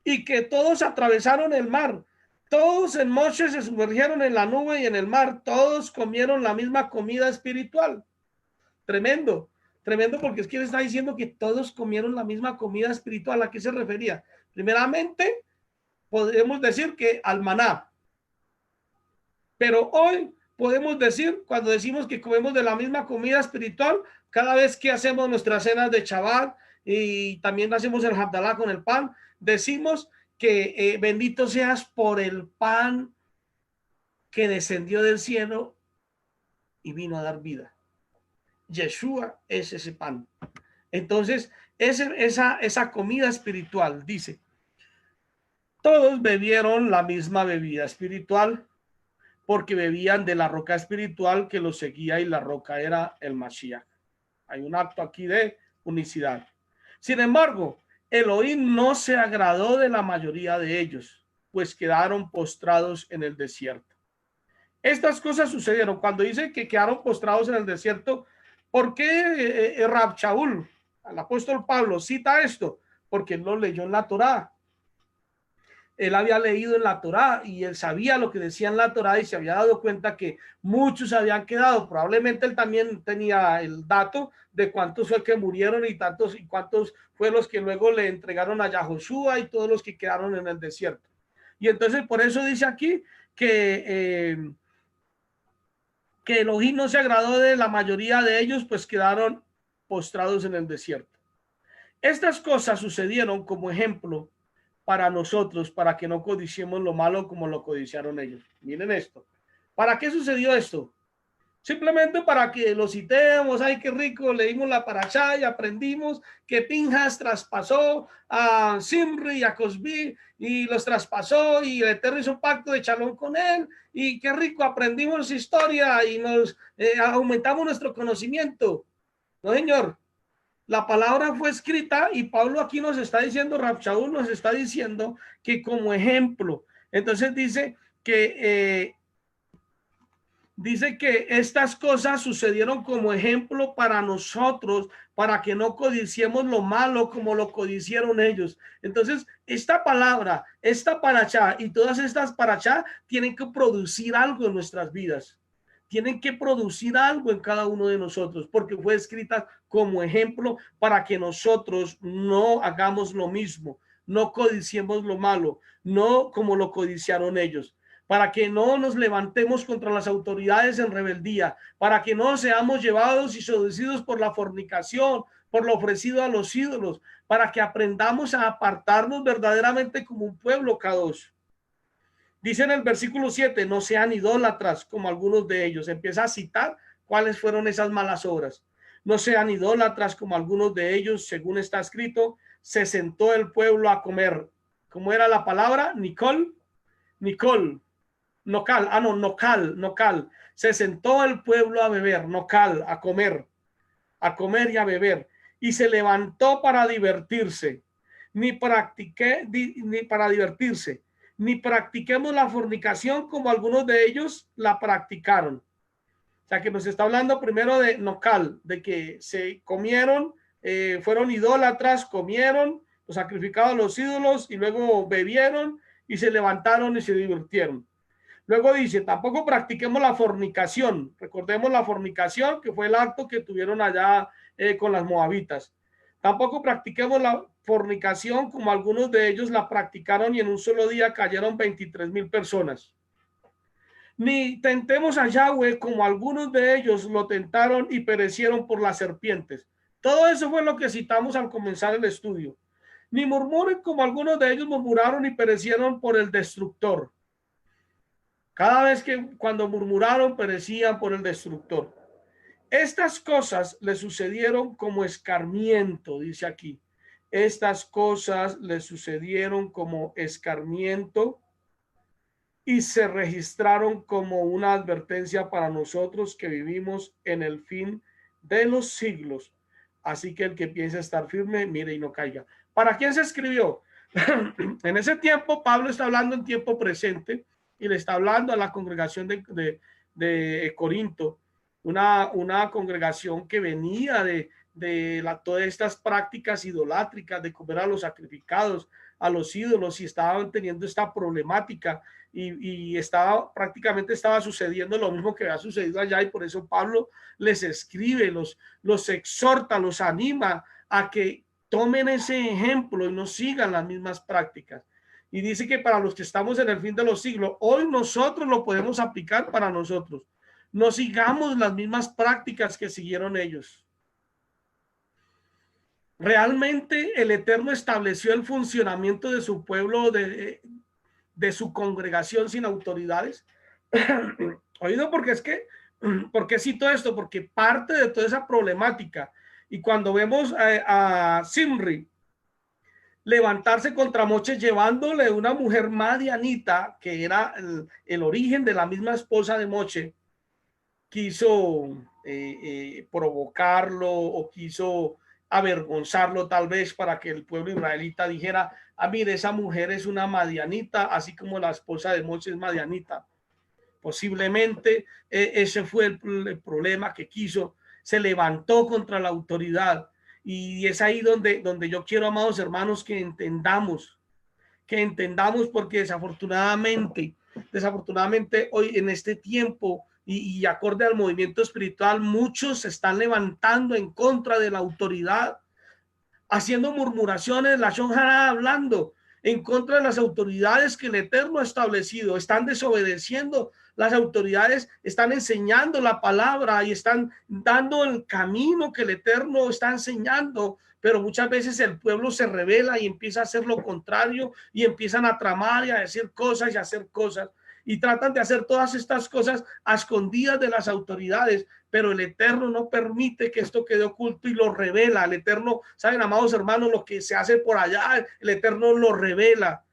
y que todos atravesaron el mar. Todos en Moshe se sumergieron en la nube y en el mar. Todos comieron la misma comida espiritual. Tremendo, tremendo, porque es que él está diciendo que todos comieron la misma comida espiritual. ¿A qué se refería? Primeramente, podemos decir que al maná. Pero hoy podemos decir, cuando decimos que comemos de la misma comida espiritual, cada vez que hacemos nuestras cenas de Shabbat y también hacemos el Havdalah con el pan, decimos que bendito seas por el pan que descendió del cielo y vino a dar vida. Yeshua es ese pan. Entonces, esa comida espiritual, dice, todos bebieron la misma bebida espiritual, porque bebían de la roca espiritual que los seguía y la roca era el Mashiach. Hay un acto aquí de unicidad. Sin embargo, Elohim no se agradó de la mayoría de ellos, pues quedaron postrados en el desierto. Estas cosas sucedieron. Cuando dice que quedaron postrados en el desierto, ¿por qué Rab Shaul, el apóstol Pablo, cita esto? Porque él lo leyó en la Torá. él había leído en la Torá y él sabía lo que decía en la Torá y se había dado cuenta que muchos habían quedado. Probablemente él también tenía el dato de cuántos fue que murieron y cuántos fue los que luego le entregaron a Yahoshua y todos los que quedaron en el desierto. Y entonces por eso dice aquí que Elohim no se agradó de la mayoría de ellos, pues quedaron postrados en el desierto. Estas cosas sucedieron como ejemplo para nosotros, para que no codiciemos lo malo como lo codiciaron ellos. Miren esto. ¿Para qué sucedió esto? Simplemente para que lo citemos. Ay, qué rico, leímos la parashá y aprendimos que Pinhas traspasó a Simri y a Cosbi y los traspasó y el Eterno hizo un pacto de shalom con él y qué rico, aprendimos historia y nos aumentamos nuestro conocimiento. No, señor. La palabra fue escrita y Pablo aquí nos está diciendo, Rab Shaul nos está diciendo que como ejemplo. Entonces dice que estas cosas sucedieron como ejemplo para nosotros, para que no codiciemos lo malo como lo codiciaron ellos. Entonces, esta palabra, esta parashá y todas estas parashá tienen que producir algo en nuestras vidas. Tienen que producir algo en cada uno de nosotros, porque fue escrita como ejemplo para que nosotros no hagamos lo mismo, no codiciemos lo malo, no como lo codiciaron ellos, para que no nos levantemos contra las autoridades en rebeldía, para que no seamos llevados y seducidos por la fornicación, por lo ofrecido a los ídolos, para que aprendamos a apartarnos verdaderamente como un pueblo kadosh. Dice en el versículo 7, no sean idólatras como algunos de ellos. Empieza a citar cuáles fueron esas malas obras. No sean idólatras como algunos de ellos, según está escrito, se sentó el pueblo a comer. ¿Cómo era la palabra? Nocal. Se sentó el pueblo a beber, nocal, a comer y a beber. Y se levantó para divertirse. Ni practiquemos la fornicación como algunos de ellos la practicaron. O sea que nos está hablando primero de nocal, de que se comieron, fueron idólatras, comieron, lo sacrificaron a los ídolos y luego bebieron y se levantaron y se divirtieron. Luego dice, tampoco practiquemos la fornicación. Recordemos la fornicación, que fue el acto que tuvieron allá con las moabitas. Tampoco practiquemos la fornicación como algunos de ellos la practicaron y en un solo día cayeron 23,000 personas. Ni tentemos a Yahweh como algunos de ellos lo tentaron y perecieron por las serpientes. Todo eso fue lo que citamos al comenzar el estudio. Ni murmuren como algunos de ellos murmuraron y perecieron por el destructor. Cada vez que cuando murmuraron perecían por el destructor. Estas cosas le sucedieron como escarmiento, dice aquí. Estas cosas le sucedieron como escarmiento y se registraron como una advertencia para nosotros que vivimos en el fin de los siglos. Así que el que piensa estar firme, mire y no caiga. ¿Para quién se escribió? En ese tiempo, Pablo está hablando en tiempo presente y le está hablando a la congregación de Corinto. Una congregación que venía de todas estas prácticas idolátricas de comer a los sacrificados, a los ídolos, y estaban teniendo esta problemática y prácticamente estaba sucediendo lo mismo que había sucedido allá, y por eso Pablo les escribe, los exhorta, los anima a que tomen ese ejemplo y no sigan las mismas prácticas. Y dice que para los que estamos en el fin de los siglos, hoy nosotros lo podemos aplicar para nosotros. No sigamos las mismas prácticas que siguieron ellos. Realmente el Eterno estableció el funcionamiento de su pueblo, de su congregación sin autoridades. Oído, ¿por qué cito esto? Porque parte de toda esa problemática, y cuando vemos a Simri levantarse contra Moche llevándole una mujer madianita, que era el origen de la misma esposa de Moche, quiso provocarlo o quiso avergonzarlo tal vez para que el pueblo israelita dijera, mire, esa mujer es una madianita, así como la esposa de Moche es madianita. Posiblemente ese fue el problema que quiso. Se levantó contra la autoridad, y es ahí donde yo quiero, amados hermanos, que entendamos que entendamos, porque desafortunadamente hoy en este tiempo y acorde al movimiento espiritual, muchos se están levantando en contra de la autoridad, haciendo murmuraciones, la shonjara, hablando en contra de las autoridades que el Eterno ha establecido. Están desobedeciendo las autoridades, están enseñando la palabra y están dando el camino que el Eterno está enseñando, pero muchas veces el pueblo se revela y empieza a hacer lo contrario y empiezan a tramar y a decir cosas y a hacer cosas y tratan de hacer todas estas cosas a escondidas de las autoridades, pero el Eterno no permite que esto quede oculto y lo revela. El Eterno, saben, amados hermanos, lo que se hace por allá, el Eterno lo revela,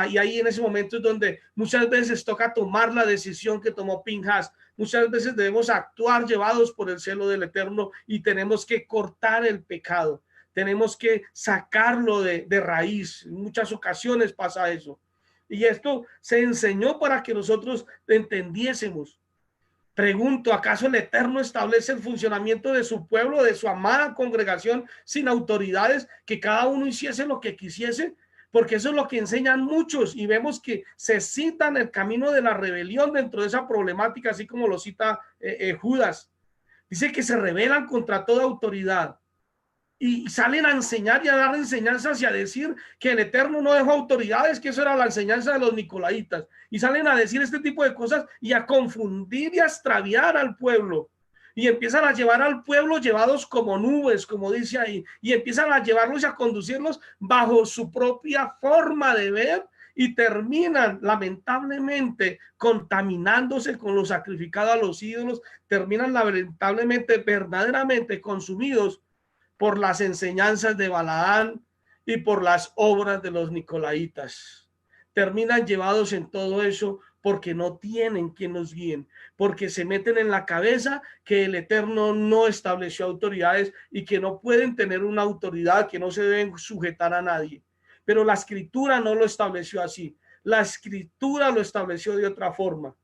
y ahí en ese momento es donde muchas veces toca tomar la decisión que tomó Pinhas. Muchas veces debemos actuar llevados por el celo del Eterno y tenemos que cortar el pecado, tenemos que sacarlo de raíz. En muchas ocasiones pasa eso. Y esto se enseñó para que nosotros entendiésemos. Pregunto, ¿acaso el Eterno establece el funcionamiento de su pueblo, de su amada congregación, sin autoridades, que cada uno hiciese lo que quisiese? Porque eso es lo que enseñan muchos y vemos que se citan el camino de la rebelión dentro de esa problemática, así como lo cita Judas. Dice que se rebelan contra toda autoridad y salen a enseñar y a dar enseñanzas y a decir que el Eterno no dejó autoridades, que eso era la enseñanza de los nicolaitas, y salen a decir este tipo de cosas y a confundir y a extraviar al pueblo, y empiezan a llevar al pueblo llevados como nubes, como dice ahí, y empiezan a llevarlos y a conducirlos bajo su propia forma de ver, y terminan lamentablemente contaminándose con lo sacrificado a los ídolos, terminan lamentablemente verdaderamente consumidos por las enseñanzas de Balaán y por las obras de los nicolaitas. Terminan llevados en todo eso porque no tienen quien los guíen, porque se meten en la cabeza que el Eterno no estableció autoridades y que no pueden tener una autoridad, que no se deben sujetar a nadie. Pero la Escritura no lo estableció así. La Escritura lo estableció de otra forma.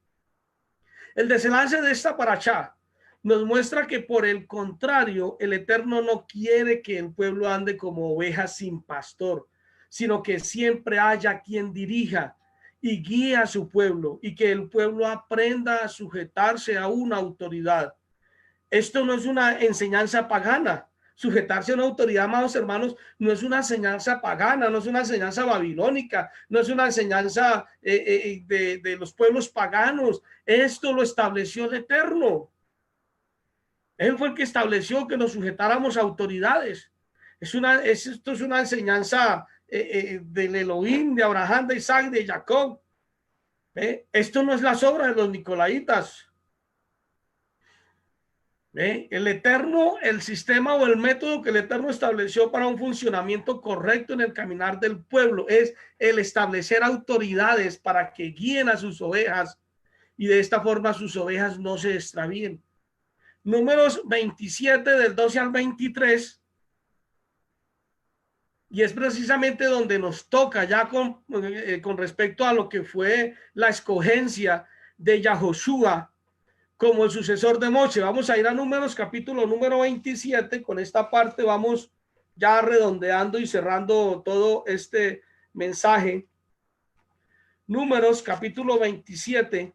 El desenlace de esta parashá nos muestra que, por el contrario, el Eterno no quiere que el pueblo ande como ovejas sin pastor, sino que siempre haya quien dirija y guíe a su pueblo, y que el pueblo aprenda a sujetarse a una autoridad. Esto no es una enseñanza pagana. Sujetarse a una autoridad, amados hermanos, no es una enseñanza pagana, no es una enseñanza babilónica, no es una enseñanza de los pueblos paganos. Esto lo estableció el Eterno. Él fue el que estableció que nos sujetáramos a autoridades. Esto es una enseñanza del Elohim, de Abraham, de Isaac, de Jacob. Esto no es las obras de los nicolaitas. El Eterno, el sistema o el método que el Eterno estableció para un funcionamiento correcto en el caminar del pueblo es el establecer autoridades para que guíen a sus ovejas, y de esta forma sus ovejas no se extravíen. Números 27 del 12 al 23, y es precisamente donde nos toca ya con respecto a lo que fue la escogencia de Yahoshua como el sucesor de Moshe. Vamos a ir a Números capítulo número 27. Con esta parte vamos ya redondeando y cerrando todo este mensaje. Números capítulo 27,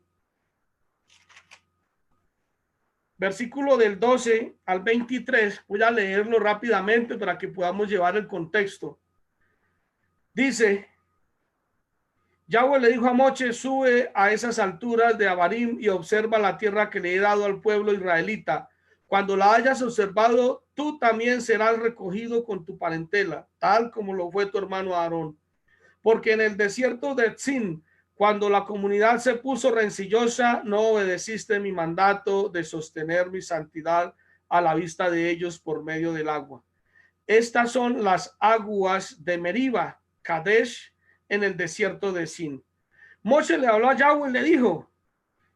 versículo del 12 al 23. Voy a leerlo rápidamente para que podamos llevar el contexto. Dice: Yahweh le dijo a Moshe: sube a esas alturas de Abarim y observa la tierra que le he dado al pueblo israelita. Cuando la hayas observado, tú también serás recogido con tu parentela, tal como lo fue tu hermano Aarón. Porque en el desierto de Tzin, cuando la comunidad se puso rencillosa, no obedeciste mi mandato de sostener mi santidad a la vista de ellos por medio del agua. Estas son las aguas de Meriba, Kadesh, en el desierto de Sin. Moshe le habló a Yahweh y le dijo: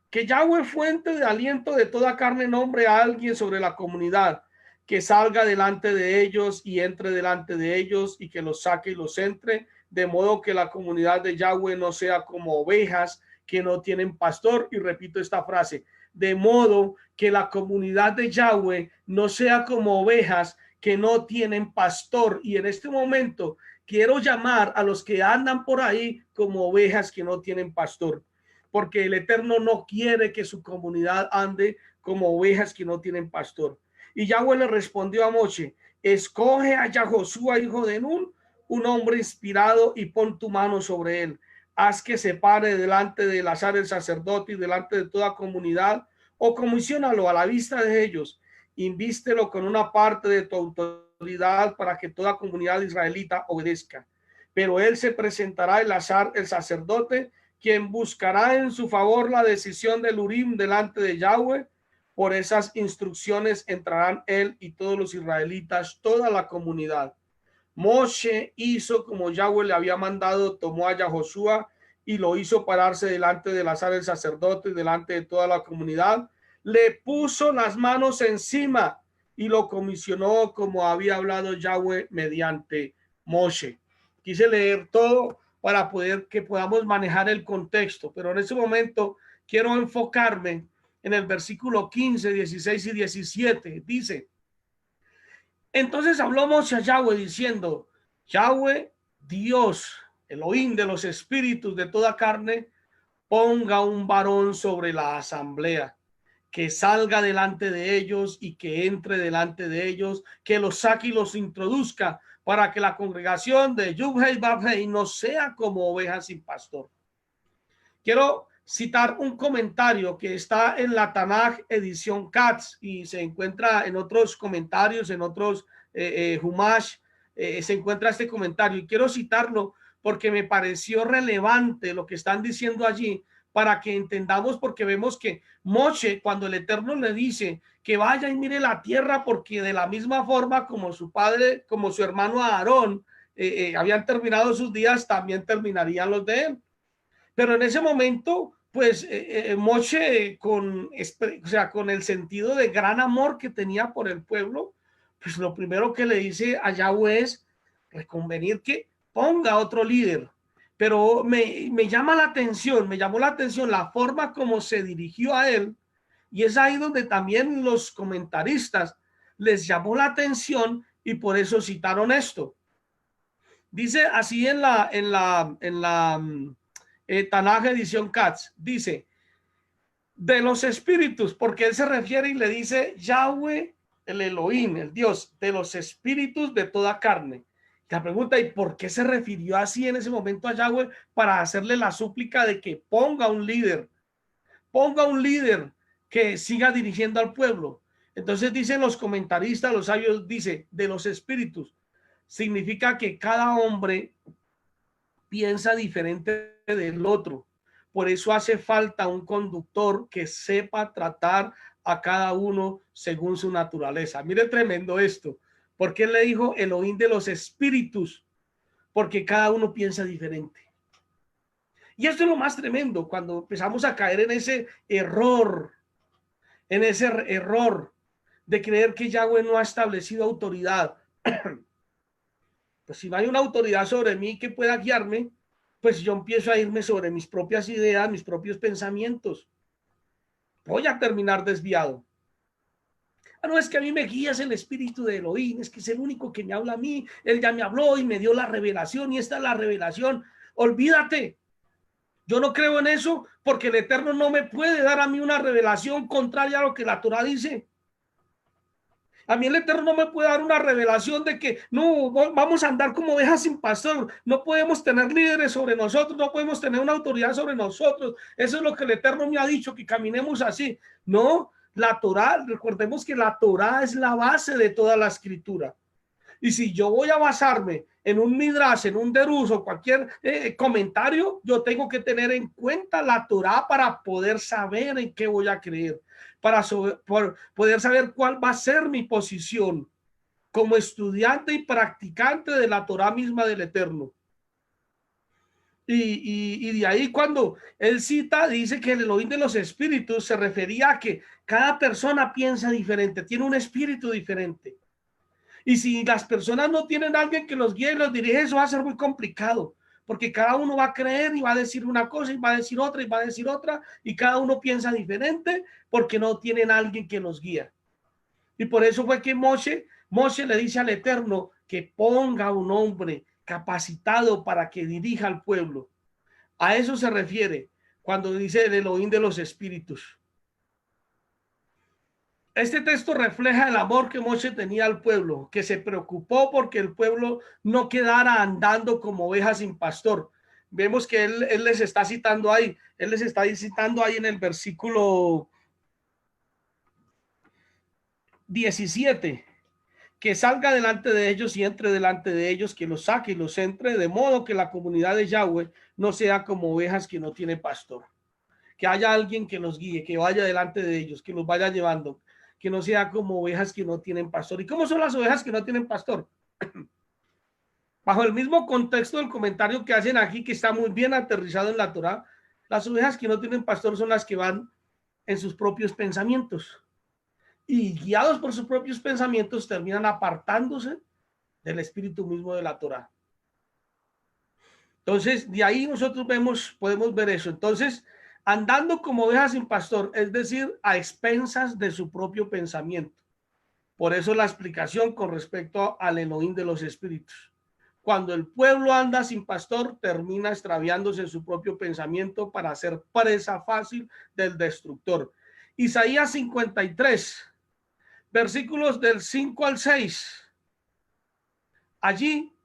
que Yahweh, fuente de aliento de toda carne, nombre a alguien sobre la comunidad, que salga delante de ellos y entre delante de ellos, y que los saque y los entre, de modo que la comunidad de Yahweh no sea como ovejas que no tienen pastor. Y repito esta frase: de modo que la comunidad de Yahweh no sea como ovejas que no tienen pastor. Y en este momento quiero llamar a los que andan por ahí como ovejas que no tienen pastor, porque el Eterno no quiere que su comunidad ande como ovejas que no tienen pastor. Y Yahweh le respondió a Moshe: escoge a Yahoshua, hijo de Nun, un hombre inspirado, y pon tu mano sobre él. Haz que se pare delante de Eleazar el sacerdote y delante de toda comunidad, o comisionalo a la vista de ellos. Invístelo con una parte de tu autoridad para que toda comunidad israelita obedezca. Pero él se presentará a Eleazar el sacerdote, quien buscará en su favor la decisión del Urim delante de Yahweh. Por esas instrucciones entrarán él y todos los israelitas, toda la comunidad. Moshe hizo como Yahweh le había mandado, tomó a Yahoshua y lo hizo pararse delante de Eleazar el sacerdote y delante de toda la comunidad. Le puso las manos encima y lo comisionó como había hablado Yahweh mediante Moshe. Quise leer todo para que podamos manejar el contexto, pero en ese momento quiero enfocarme en el versículo 15, 16 y 17. Dice: entonces habló Moshe a Yahweh diciendo: Yahweh, Dios, Elohim de los espíritus de toda carne, ponga un varón sobre la asamblea, que salga delante de ellos y que entre delante de ellos, que los saque y los introduzca, para que la congregación de Yud-Hei Vav-Hei no sea como ovejas sin pastor. Quiero citar un comentario que está en la Tanaj edición Katz y se encuentra en otros comentarios, en otros Humash, se encuentra este comentario, y quiero citarlo porque me pareció relevante lo que están diciendo allí, para que entendamos, porque vemos que Moshe, cuando el Eterno le dice que vaya y mire la tierra, porque de la misma forma como su padre, como su hermano Aarón habían terminado sus días, también terminarían los de él. Pero en ese momento, pues Moshe, con el sentido de gran amor que tenía por el pueblo, pues lo primero que le dice a Yahweh es reconvenir que ponga otro líder. Pero me llamó la atención la forma como se dirigió a él, y es ahí donde también los comentaristas les llamó la atención y por eso citaron esto. Dice así en la Tanaj edición Katz, dice: de los espíritus, porque él se refiere y le dice Yahweh, el Elohim, el Dios de los espíritus de toda carne. La pregunta: ¿y por qué se refirió así en ese momento a Yahweh? Para hacerle la súplica de que ponga un líder que siga dirigiendo al pueblo. Entonces dicen los comentaristas, los sabios, dice de los espíritus, significa que cada hombre piensa diferente del otro. Por eso hace falta un conductor que sepa tratar a cada uno según su naturaleza. Mire, tremendo esto. ¿Por qué le dijo Elohim de los espíritus? Porque cada uno piensa diferente. Y esto es lo más tremendo, cuando empezamos a caer en ese error de creer que Yahweh no ha establecido autoridad. Pues si no hay una autoridad sobre mí que pueda guiarme, pues yo empiezo a irme sobre mis propias ideas, mis propios pensamientos. Voy a terminar desviado. No, es que a mí me guías el espíritu de Elohim, es que es el único que me habla a mí, él ya me habló y me dio la revelación, y esta es la revelación. Olvídate, yo no creo en eso, porque el Eterno no me puede dar a mí una revelación contraria a lo que la Torah dice. A mí el Eterno no me puede dar una revelación de que no vamos a andar como ovejas sin pastor, no podemos tener líderes sobre nosotros, no podemos tener una autoridad sobre nosotros. Eso es lo que el Eterno me ha dicho, que caminemos así. No, la Torah, recordemos que la Torah es la base de toda la escritura. Y si yo voy a basarme en un midrash, en un derus o cualquier comentario, yo tengo que tener en cuenta la Torah para poder saber en qué voy a creer, para poder saber cuál va a ser mi posición como estudiante y practicante de la Torah misma del Eterno. Y de ahí, cuando él cita, dice que el Elohim de los espíritus se refería a que cada persona piensa diferente, tiene un espíritu diferente. Y si las personas no tienen a alguien que los guíe y los dirige, eso va a ser muy complicado, porque cada uno va a creer y va a decir una cosa y va a decir otra y va a decir otra, y cada uno piensa diferente porque no tienen a alguien que los guía. Y por eso fue que Moshe le dice al Eterno que ponga un hombre capacitado para que dirija al pueblo. A eso se refiere cuando dice el Elohim de los espíritus. Este texto refleja el amor que Moshe tenía al pueblo, que se preocupó porque el pueblo no quedara andando como ovejas sin pastor. Vemos que él les está citando ahí, en el versículo 17, que salga delante de ellos y entre delante de ellos, que los saque y los entre, de modo que la comunidad de Yahweh no sea como ovejas que no tienen pastor. Que haya alguien que los guíe, que vaya delante de ellos, que los vaya llevando, que no sea como ovejas que no tienen pastor. ¿Y cómo son las ovejas que no tienen pastor? Bajo el mismo contexto del comentario que hacen aquí, que está muy bien aterrizado en la Torá, las ovejas que no tienen pastor son las que van en sus propios pensamientos y guiados por sus propios pensamientos terminan apartándose del espíritu mismo de la Torá. Entonces, de ahí nosotros podemos ver eso. Entonces, andando como ovejas sin pastor, es decir, a expensas de su propio pensamiento. Por eso la explicación con respecto al Elohim de los espíritus. Cuando el pueblo anda sin pastor, termina extraviándose en su propio pensamiento para ser presa fácil del destructor. Isaías 53, versículos del 5 al 6. Allí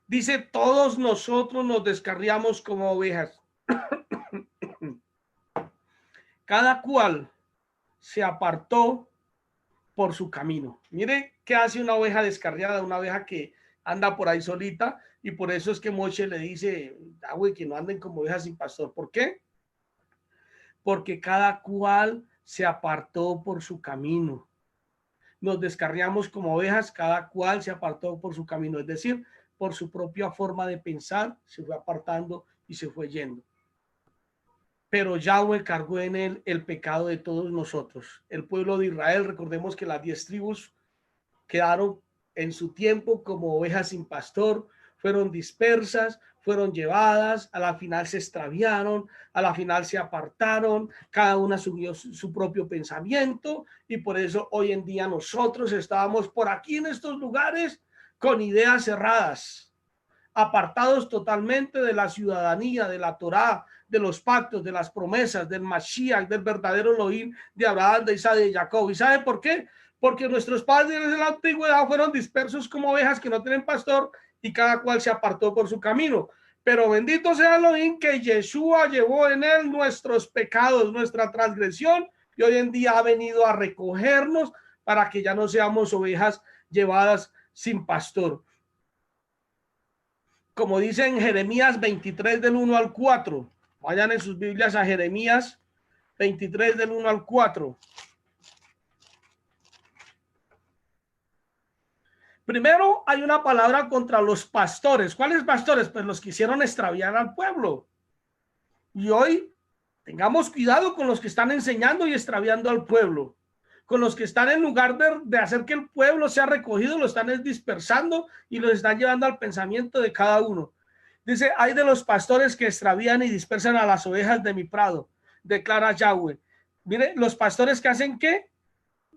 dice, todos nosotros nos descarriamos como ovejas. Cada cual se apartó por su camino. Mire qué hace una oveja descarriada, una oveja que anda por ahí solita, y por eso es que Moshe le dice, que no anden como ovejas sin pastor. ¿Por qué? Porque cada cual se apartó por su camino. Nos descarriamos como ovejas, cada cual se apartó por su camino, es decir, por su propia forma de pensar, se fue apartando y se fue yendo. Pero Yahweh cargó en él el pecado de todos nosotros. El pueblo de Israel, recordemos que las 10 tribus quedaron en su tiempo como ovejas sin pastor, fueron dispersas, fueron llevadas, a la final se extraviaron, a la final se apartaron, cada una subió su propio pensamiento, y por eso hoy en día nosotros estábamos por aquí en estos lugares con ideas cerradas, apartados totalmente de la ciudadanía, de la Torá, de los pactos, de las promesas, del Mashiach, del verdadero Elohim de Abraham, de Isaac, de Jacob. ¿Y sabe por qué? Porque nuestros padres en la antigüedad fueron dispersos como ovejas que no tienen pastor y cada cual se apartó por su camino. Pero bendito sea Elohim que Yeshua llevó en él nuestros pecados, nuestra transgresión, y hoy en día ha venido a recogernos para que ya no seamos ovejas llevadas sin pastor. Como dice en Jeremías 23 del 1 al 4. Vayan en sus Biblias a Jeremías 23 del 1 al 4. Primero hay una palabra contra los pastores. ¿Cuáles pastores? Pues los que hicieron extraviar al pueblo. Y hoy tengamos cuidado con los que están enseñando y extraviando al pueblo. Con los que están, en lugar de hacer que el pueblo sea recogido, lo están dispersando y lo están llevando al pensamiento de cada uno. Dice, hay de los pastores que extravían y dispersan a las ovejas de mi prado, declara Yahweh. Mire, los pastores que hacen ¿qué?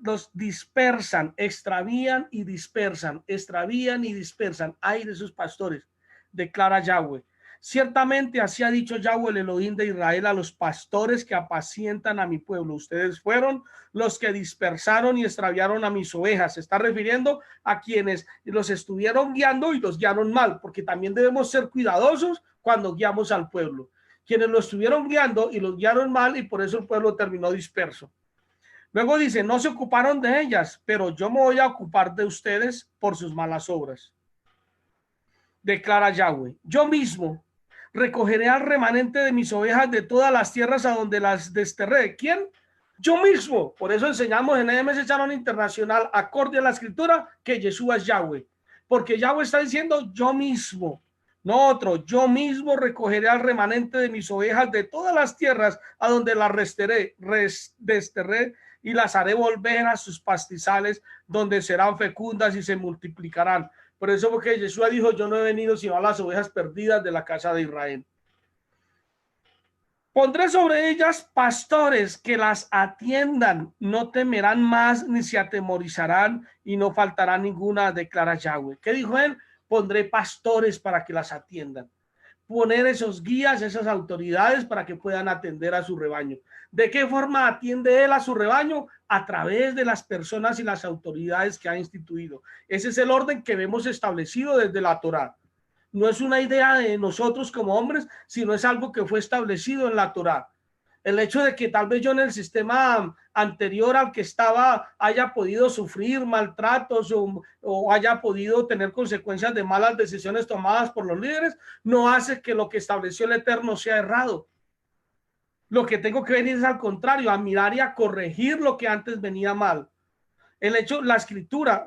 Los dispersan, extravían y dispersan, extravían y dispersan. Hay de esos pastores, declara Yahweh. Ciertamente así ha dicho Yahweh, el Elohim de Israel, a los pastores que apacientan a mi pueblo. Ustedes fueron los que dispersaron y extraviaron a mis ovejas. Se está refiriendo a quienes los estuvieron guiando y los guiaron mal, porque también debemos ser cuidadosos cuando guiamos al pueblo. Quienes lo estuvieron guiando y los guiaron mal, y por eso el pueblo terminó disperso. Luego dice, no se ocuparon de ellas, pero yo me voy a ocupar de ustedes por sus malas obras. Declara Yahweh, yo mismo recogeré al remanente de mis ovejas de todas las tierras a donde las desterré. ¿Quién? Yo mismo. Por eso enseñamos en EMS Shalom Internacional, acorde a la escritura, que Yeshua es Yahweh. Porque Yahweh está diciendo yo mismo, no otro. Yo mismo recogeré al remanente de mis ovejas de todas las tierras a donde las desterré y las haré volver a sus pastizales, donde serán fecundas y se multiplicarán. Por eso, porque Yeshua dijo, yo no he venido sino a las ovejas perdidas de la casa de Israel. Pondré sobre ellas pastores que las atiendan, no temerán más ni se atemorizarán y no faltará ninguna, declara Yahweh. ¿Qué dijo él? pondré pastores para que las atiendan. Poner esos guías, esas autoridades para que puedan atender a su rebaño. ¿De qué forma atiende él a su rebaño? A través de las personas y las autoridades que ha instituido. Ese es el orden que vemos establecido desde la Torá. No es una idea de nosotros como hombres, sino es algo que fue establecido en la Torá. El hecho de que tal vez yo en el sistema anterior al que estaba haya podido sufrir maltratos o haya podido tener consecuencias de malas decisiones tomadas por los líderes, no hace que lo que estableció el Eterno sea errado. Lo que tengo que venir es al contrario, a mirar y a corregir lo que antes venía mal. El hecho, la escritura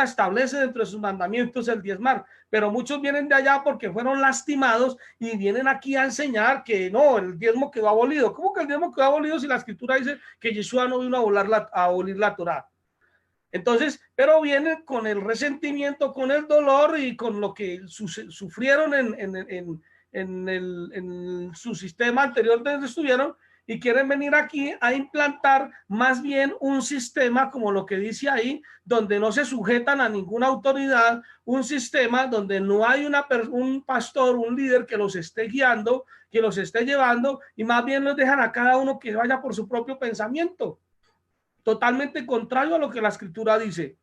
establece dentro de sus mandamientos el diezmar, pero muchos vienen de allá porque fueron lastimados y vienen aquí a enseñar que no, el diezmo quedó abolido. ¿Cómo que el diezmo quedó abolido si la escritura dice que Yeshua no vino a abolir la Torá? Entonces, pero vienen con el resentimiento, con el dolor y con lo que sufrieron en su sistema anterior donde estuvieron, y quieren venir aquí a implantar más bien un sistema como lo que dice ahí, donde no se sujetan a ninguna autoridad, un sistema donde no hay un pastor, un líder que los esté guiando, que los esté llevando, y más bien los dejan a cada uno que vaya por su propio pensamiento, totalmente contrario a lo que la escritura dice.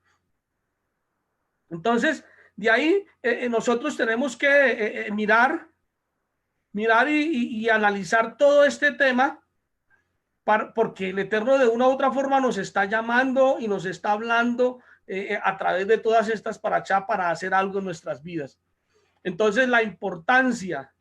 Entonces, de ahí nosotros tenemos que mirar y analizar todo este tema, porque el Eterno de una u otra forma nos está llamando y nos está hablando a través de todas estas parachá para hacer algo en nuestras vidas. Entonces la importancia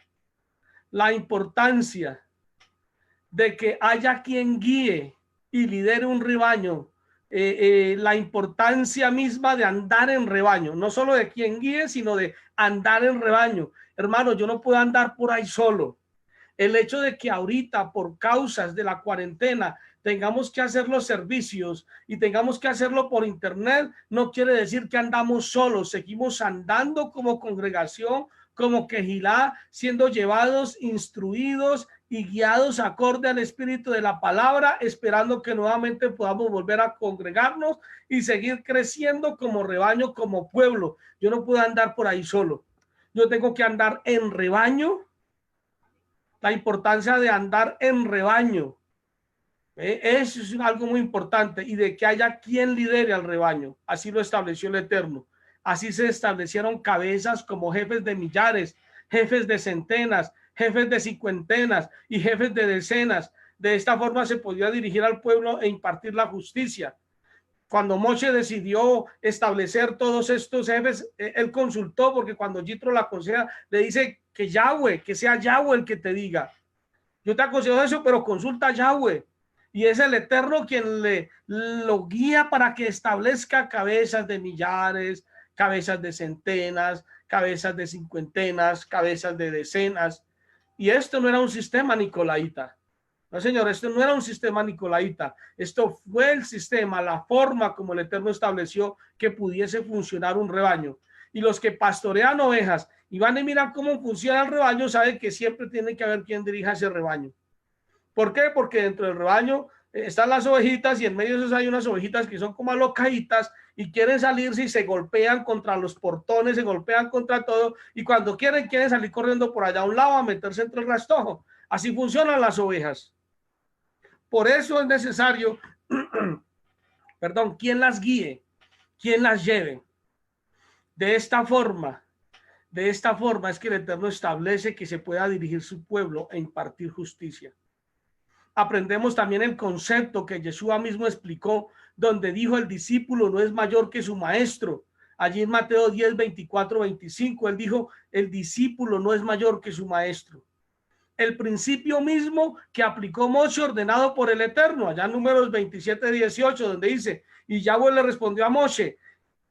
de que haya quien guíe y lidere un rebaño, la importancia misma de andar en rebaño, no solo de quien guíe, sino de andar en rebaño. Hermano, yo no puedo andar por ahí solo. El hecho de que ahorita, por causas de la cuarentena, tengamos que hacer los servicios y tengamos que hacerlo por internet, no quiere decir que andamos solos. Seguimos andando como congregación, como quejilá, siendo llevados, instruidos y guiados acorde al espíritu de la palabra, esperando que nuevamente podamos volver a congregarnos y seguir creciendo como rebaño, como pueblo. Yo no puedo andar por ahí solo. Yo tengo que andar en rebaño. La importancia de andar en rebaño. Eso es algo muy importante, y de que haya quien lidere al rebaño. Así lo estableció el Eterno. Así se establecieron cabezas como jefes de millares, jefes de centenas, jefes de cincuentenas y jefes de decenas. De esta forma se podía dirigir al pueblo e impartir la justicia. Cuando Moshe decidió establecer todos estos jefes, él consultó, porque cuando Yitro la aconseja, le dice que sea Yahweh el que te diga. Yo te aconsejo eso, pero consulta a Yahweh. Y es el Eterno quien lo guía para que establezca cabezas de millares, cabezas de centenas, cabezas de cincuentenas, cabezas de decenas. Y esto no era un sistema nicolaita. No, señor, esto no era un sistema nicolaita. Esto fue el sistema, la forma como el Eterno estableció que pudiese funcionar un rebaño. Y los que pastorean ovejas y van a mirar cómo funciona el rebaño, saben que siempre tiene que haber quien dirija ese rebaño. ¿Por qué? Porque dentro del rebaño están las ovejitas, y en medio de esas hay unas ovejitas que son como alocaditas y quieren salirse y se golpean contra los portones, se golpean contra todo, y cuando quieren salir corriendo por allá a un lado a meterse entre el rastojo. Así funcionan las ovejas. Por eso es necesario, quien las guíe, quien las lleve. De esta forma es que el Eterno establece que se pueda dirigir su pueblo e impartir justicia. Aprendemos también el concepto que Yeshua mismo explicó, donde dijo: el discípulo no es mayor que su maestro. Allí en Mateo 10, 24, 25, él dijo: el discípulo no es mayor que su maestro. El principio mismo que aplicó Moshe, ordenado por el Eterno, allá en Números 27, 18, donde dice: y Yahweh le respondió a Moshe: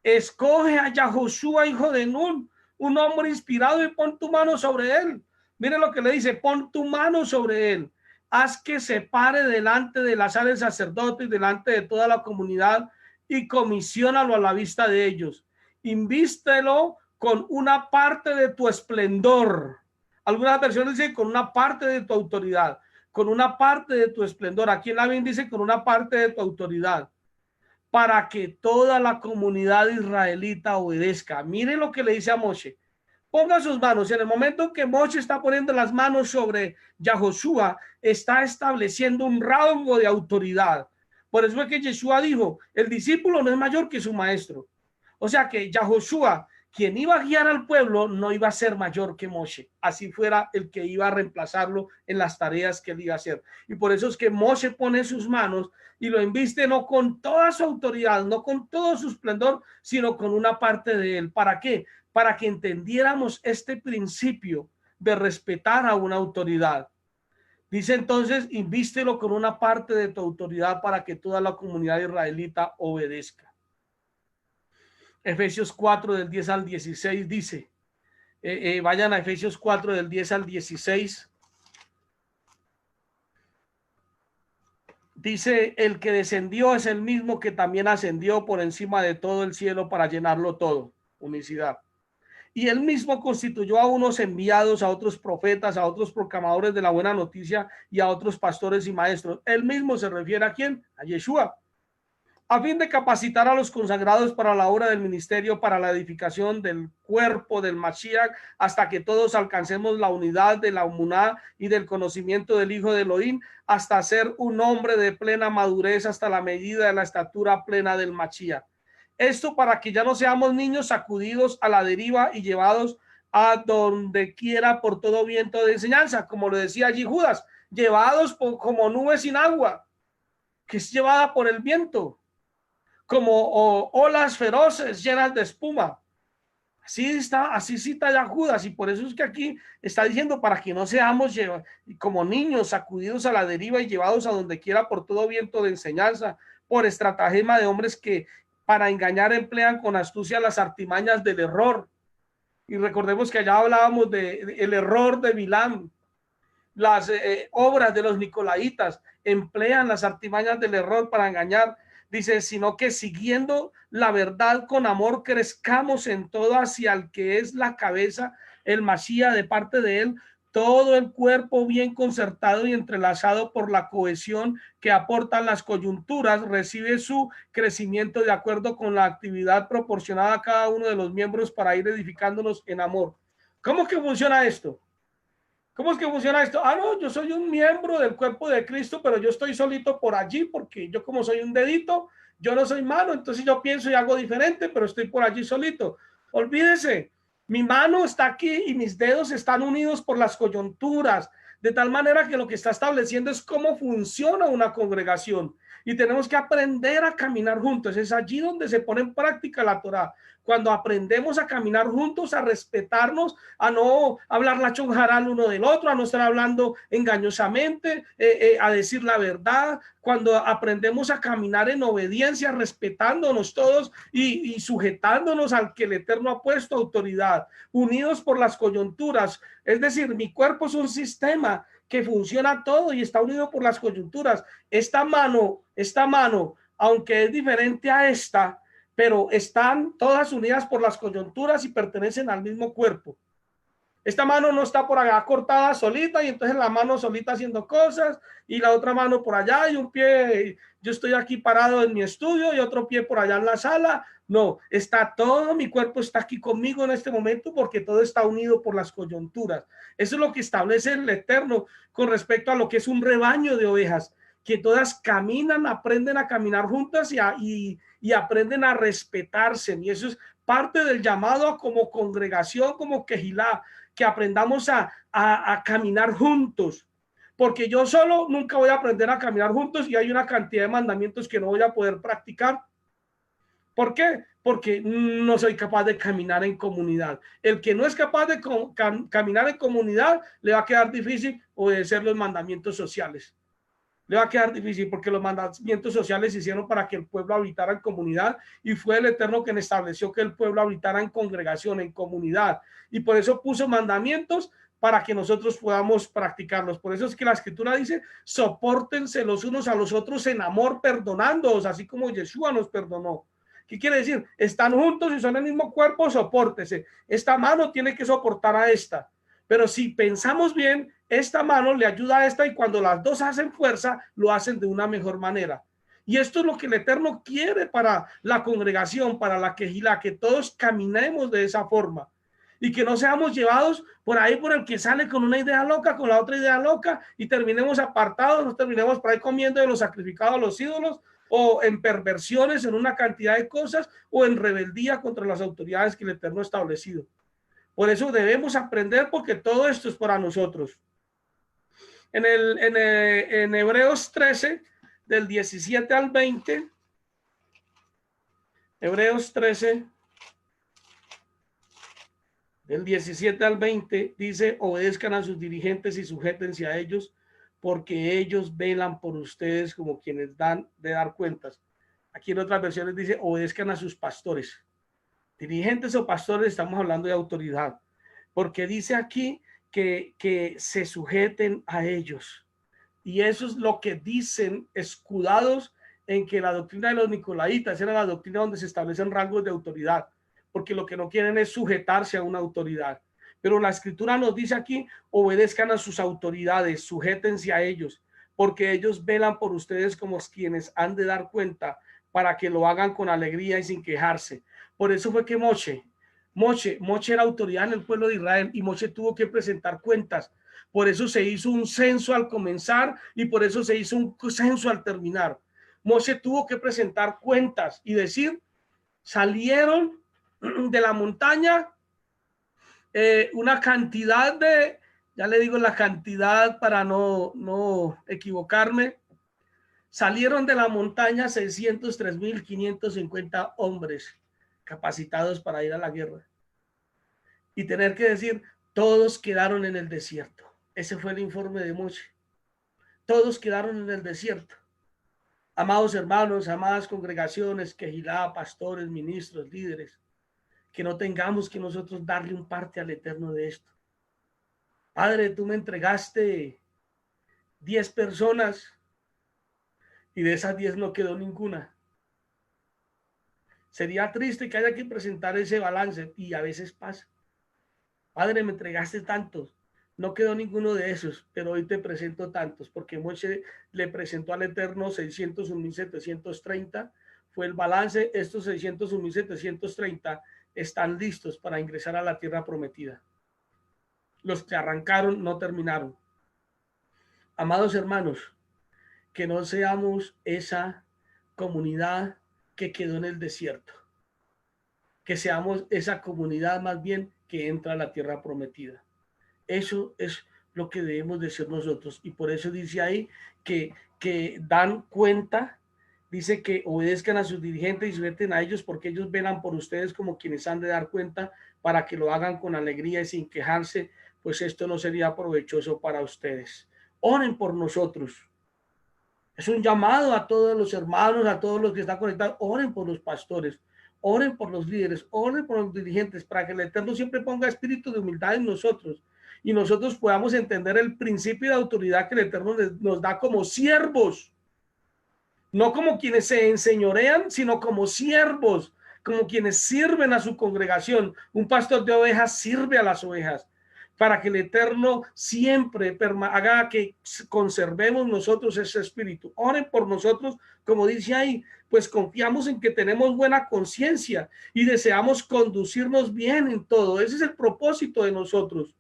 escoge a Yahoshua, hijo de Nun, un hombre inspirado, y pon tu mano sobre él. Mire lo que le dice: pon tu mano sobre él, haz que se pare delante del azar del sacerdote y delante de toda la comunidad, y comisionalo a la vista de ellos. Invístelo con una parte de tu esplendor. Algunas versiones dicen con una parte de tu autoridad, con una parte de tu esplendor. Aquí en la Biblia dice con una parte de tu autoridad. para que toda la comunidad israelita obedezca. Mire lo que le dice a Moshe. Ponga sus manos. En el momento que Moshe está poniendo las manos sobre Yahoshua, está estableciendo un rango de autoridad. Por eso es que Yeshua dijo, el discípulo no es mayor que su maestro. O sea que Yahoshua, quien iba a guiar al pueblo, no iba a ser mayor que Moshe, así fuera el que iba a reemplazarlo en las tareas que él iba a hacer. Y por eso es que Moshe pone sus manos y lo inviste no con toda su autoridad, no con todo su esplendor, sino con una parte de él. ¿Para qué? Para que entendiéramos este principio de respetar a una autoridad. Dice entonces, invístelo con una parte de tu autoridad para que toda la comunidad israelita obedezca. Efesios 4 del 10 al 16 dice, vayan a Efesios 4 del 10 al 16. Dice, el que descendió es el mismo que también ascendió por encima de todo el cielo para llenarlo todo. Unicidad. Y él mismo constituyó a unos enviados, a otros profetas, a otros proclamadores de la buena noticia y a otros pastores y maestros. Él mismo se refiere a ¿quién? A Yeshua. A fin de capacitar a los consagrados para la obra del ministerio, para la edificación del cuerpo del Mashiach, hasta que todos alcancemos la unidad de la Emuná y del conocimiento del Hijo de Elohim, hasta ser un hombre de plena madurez, hasta la medida de la estatura plena del Mashiach. Esto para que ya no seamos niños sacudidos a la deriva y llevados a donde quiera por todo viento de enseñanza, como lo decía allí Judas, llevados como nubes sin agua, que es llevada por el viento, como olas feroces llenas de espuma. Así cita ya Judas, y por eso es que aquí está diciendo para que no seamos como niños sacudidos a la deriva y llevados a donde quiera por todo viento de enseñanza, por estratagema de hombres que para engañar emplean con astucia las artimañas del error. Y recordemos que allá hablábamos del error de Bilam. Las obras de los nicolaitas emplean las artimañas del error para engañar. Dice, sino que siguiendo la verdad con amor crezcamos en todo hacia el que es la cabeza, el Mashiach, de parte de él, todo el cuerpo bien concertado y entrelazado por la cohesión que aportan las coyunturas, recibe su crecimiento de acuerdo con la actividad proporcionada a cada uno de los miembros para ir edificándonos en amor. ¿Cómo es que funciona esto? ¿Cómo es que funciona esto? Ah, no, yo soy un miembro del cuerpo de Cristo, pero yo estoy solito por allí porque yo como soy un dedito, yo no soy mano, entonces yo pienso y hago diferente, pero estoy por allí solito. Olvídese, mi mano está aquí y mis dedos están unidos por las coyunturas, de tal manera que lo que está estableciendo es cómo funciona una congregación. Y tenemos que aprender a caminar juntos. Es allí donde se pone en práctica la Torá. Cuando aprendemos a caminar juntos, a respetarnos, a no hablar la chonjara uno del otro, a no estar hablando engañosamente, a decir la verdad. Cuando aprendemos a caminar en obediencia, respetándonos todos y sujetándonos al que el Eterno ha puesto autoridad, unidos por las coyunturas. Es decir, mi cuerpo es un sistema que funciona todo y está unido por las coyunturas. Esta mano, aunque es diferente a esta, pero están todas unidas por las coyunturas y pertenecen al mismo cuerpo. Esta mano no está por allá cortada solita y entonces la mano solita haciendo cosas y la otra mano por allá y un pie, yo estoy aquí parado en mi estudio y otro pie por allá en la sala. No, está todo, mi cuerpo está aquí conmigo en este momento porque todo está unido por las coyunturas. Eso es lo que establece el Eterno con respecto a lo que es un rebaño de ovejas, que todas caminan, aprenden a caminar juntas y aprenden a respetarse. Y eso es parte del llamado como congregación, como quejilá, que aprendamos a caminar juntos. Porque yo solo nunca voy a aprender a caminar juntos y hay una cantidad de mandamientos que no voy a poder practicar. ¿Por qué? Porque no soy capaz de caminar en comunidad. El que no es capaz de caminar en comunidad, le va a quedar difícil obedecer los mandamientos sociales. Le va a quedar difícil porque los mandamientos sociales se hicieron para que el pueblo habitara en comunidad y fue el Eterno quien estableció que el pueblo habitara en congregación, en comunidad. Y por eso puso mandamientos para que nosotros podamos practicarlos. Por eso es que la Escritura dice, sopórtense los unos a los otros en amor, perdonándoos, así como Yeshua nos perdonó. ¿Qué quiere decir? Están juntos y son el mismo cuerpo, sopórtese. Esta mano tiene que soportar a esta. Pero si pensamos bien, esta mano le ayuda a esta y cuando las dos hacen fuerza, lo hacen de una mejor manera. Y esto es lo que el Eterno quiere para la congregación, para la quejilá, que todos caminemos de esa forma y que no seamos llevados por ahí por el que sale con una idea loca, con la otra idea loca y terminemos apartados, nos terminemos por ahí comiendo de los sacrificados a los ídolos o en perversiones, en una cantidad de cosas o en rebeldía contra las autoridades que el Eterno ha establecido. Por eso debemos aprender porque todo esto es para nosotros. En Hebreos 13, del 17 al 20, Hebreos 13, del 17 al 20, dice, obedezcan a sus dirigentes y sujétense a ellos, porque ellos velan por ustedes como quienes dan de dar cuentas. Aquí en otras versiones dice, obedezcan a sus pastores. Dirigentes o pastores, estamos hablando de autoridad, porque dice aquí que se sujeten a ellos. Y eso es lo que dicen, escudados en que la doctrina de los nicolaitas era la doctrina donde se establecen rangos de autoridad, porque lo que no quieren es sujetarse a una autoridad. Pero la escritura nos dice aquí, obedezcan a sus autoridades, sujétense a ellos, porque ellos velan por ustedes como quienes han de dar cuenta, para que lo hagan con alegría y sin quejarse. Por eso fue que Moshe era autoridad en el pueblo de Israel y Moshe tuvo que presentar cuentas. Por eso se hizo un censo al comenzar y por eso se hizo un censo al terminar. Moshe tuvo que presentar cuentas y decir, salieron de la montaña una cantidad de, ya le digo la cantidad para no equivocarme, salieron de la montaña 603.550 hombres capacitados para ir a la guerra. Y tener que decir, todos quedaron en el desierto. Ese fue el informe de Moshe. Todos quedaron en el desierto. Amados hermanos, amadas congregaciones, quejilá, pastores, ministros, líderes, que no tengamos que nosotros darle un parte al Eterno de esto. Padre, tú me entregaste 10 personas y de esas 10 no quedó ninguna. Sería triste que haya que presentar ese balance y a veces pasa. Padre, me entregaste tantos, no quedó ninguno de esos, pero hoy te presento tantos, porque Moshe le presentó al Eterno 601.730, fue el balance. Estos 601.730 están listos para ingresar a la tierra prometida. Los que arrancaron no terminaron. Amados hermanos, que no seamos esa comunidad que quedó en el desierto, que seamos esa comunidad más bien que entra a la tierra prometida. Eso es lo que debemos de ser nosotros, y por eso dice ahí que dan cuenta, dice que obedezcan a sus dirigentes y sujeten a ellos, porque ellos velan por ustedes como quienes han de dar cuenta, para que lo hagan con alegría y sin quejarse, pues esto no sería provechoso para ustedes. Oren por nosotros. Es un llamado a todos los hermanos, a todos los que están conectados. Oren por los pastores, oren por los líderes, oren por los dirigentes, para que el Eterno siempre ponga espíritu de humildad en nosotros y nosotros podamos entender el principio de autoridad que el Eterno nos da como siervos, no como quienes se enseñorean, sino como siervos, como quienes sirven a su congregación. Un pastor de ovejas sirve a las ovejas, para que el Eterno siempre haga que conservemos nosotros ese espíritu. Oren por nosotros, como dice ahí, pues confiamos en que tenemos buena conciencia y deseamos conducirnos bien en todo. Ese es el propósito de nosotros.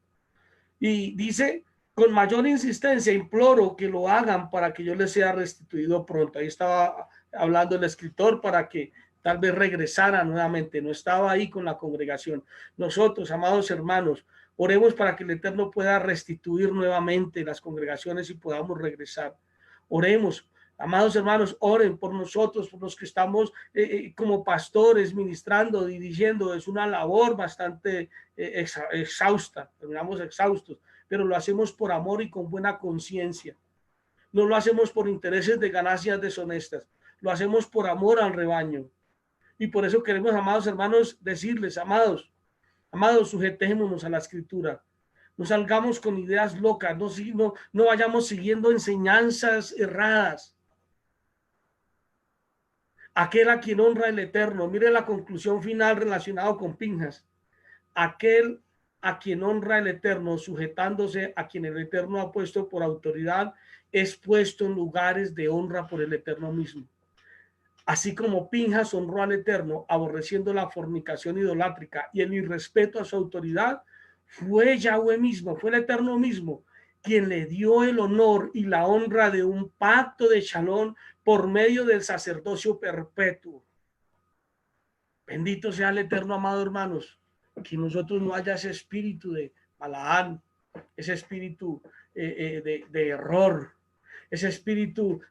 Y dice, con mayor insistencia, imploro que lo hagan para que yo les sea restituido pronto. Ahí estaba hablando el escritor para que tal vez regresara nuevamente. No estaba ahí con la congregación. Nosotros, amados hermanos, oremos para que el Eterno pueda restituir nuevamente las congregaciones y podamos regresar. Oremos, amados hermanos, oren por nosotros, por los que estamos como pastores ministrando, dirigiendo. Es una labor bastante exhausta, terminamos exhaustos, pero lo hacemos por amor y con buena conciencia. No lo hacemos por intereses de ganancias deshonestas, lo hacemos por amor al rebaño. Y por eso queremos, amados hermanos, decirles, amados, sujetémonos a la escritura. No salgamos con ideas locas, no vayamos siguiendo enseñanzas erradas. Aquel a quien honra el Eterno, mire la conclusión final relacionada con Pinjas. Aquel a quien honra el Eterno, sujetándose a quien el Eterno ha puesto por autoridad, es puesto en lugares de honra por el Eterno mismo. Así como Pinjas honró al Eterno, aborreciendo la fornicación idolátrica y el irrespeto a su autoridad, fue Yahweh mismo, fue el Eterno mismo, quien le dio el honor y la honra de un pacto de Shalom por medio del sacerdocio perpetuo. Bendito sea el Eterno, amado hermanos, que nosotros no haya ese espíritu de Balaán, ese espíritu de error, ese espíritu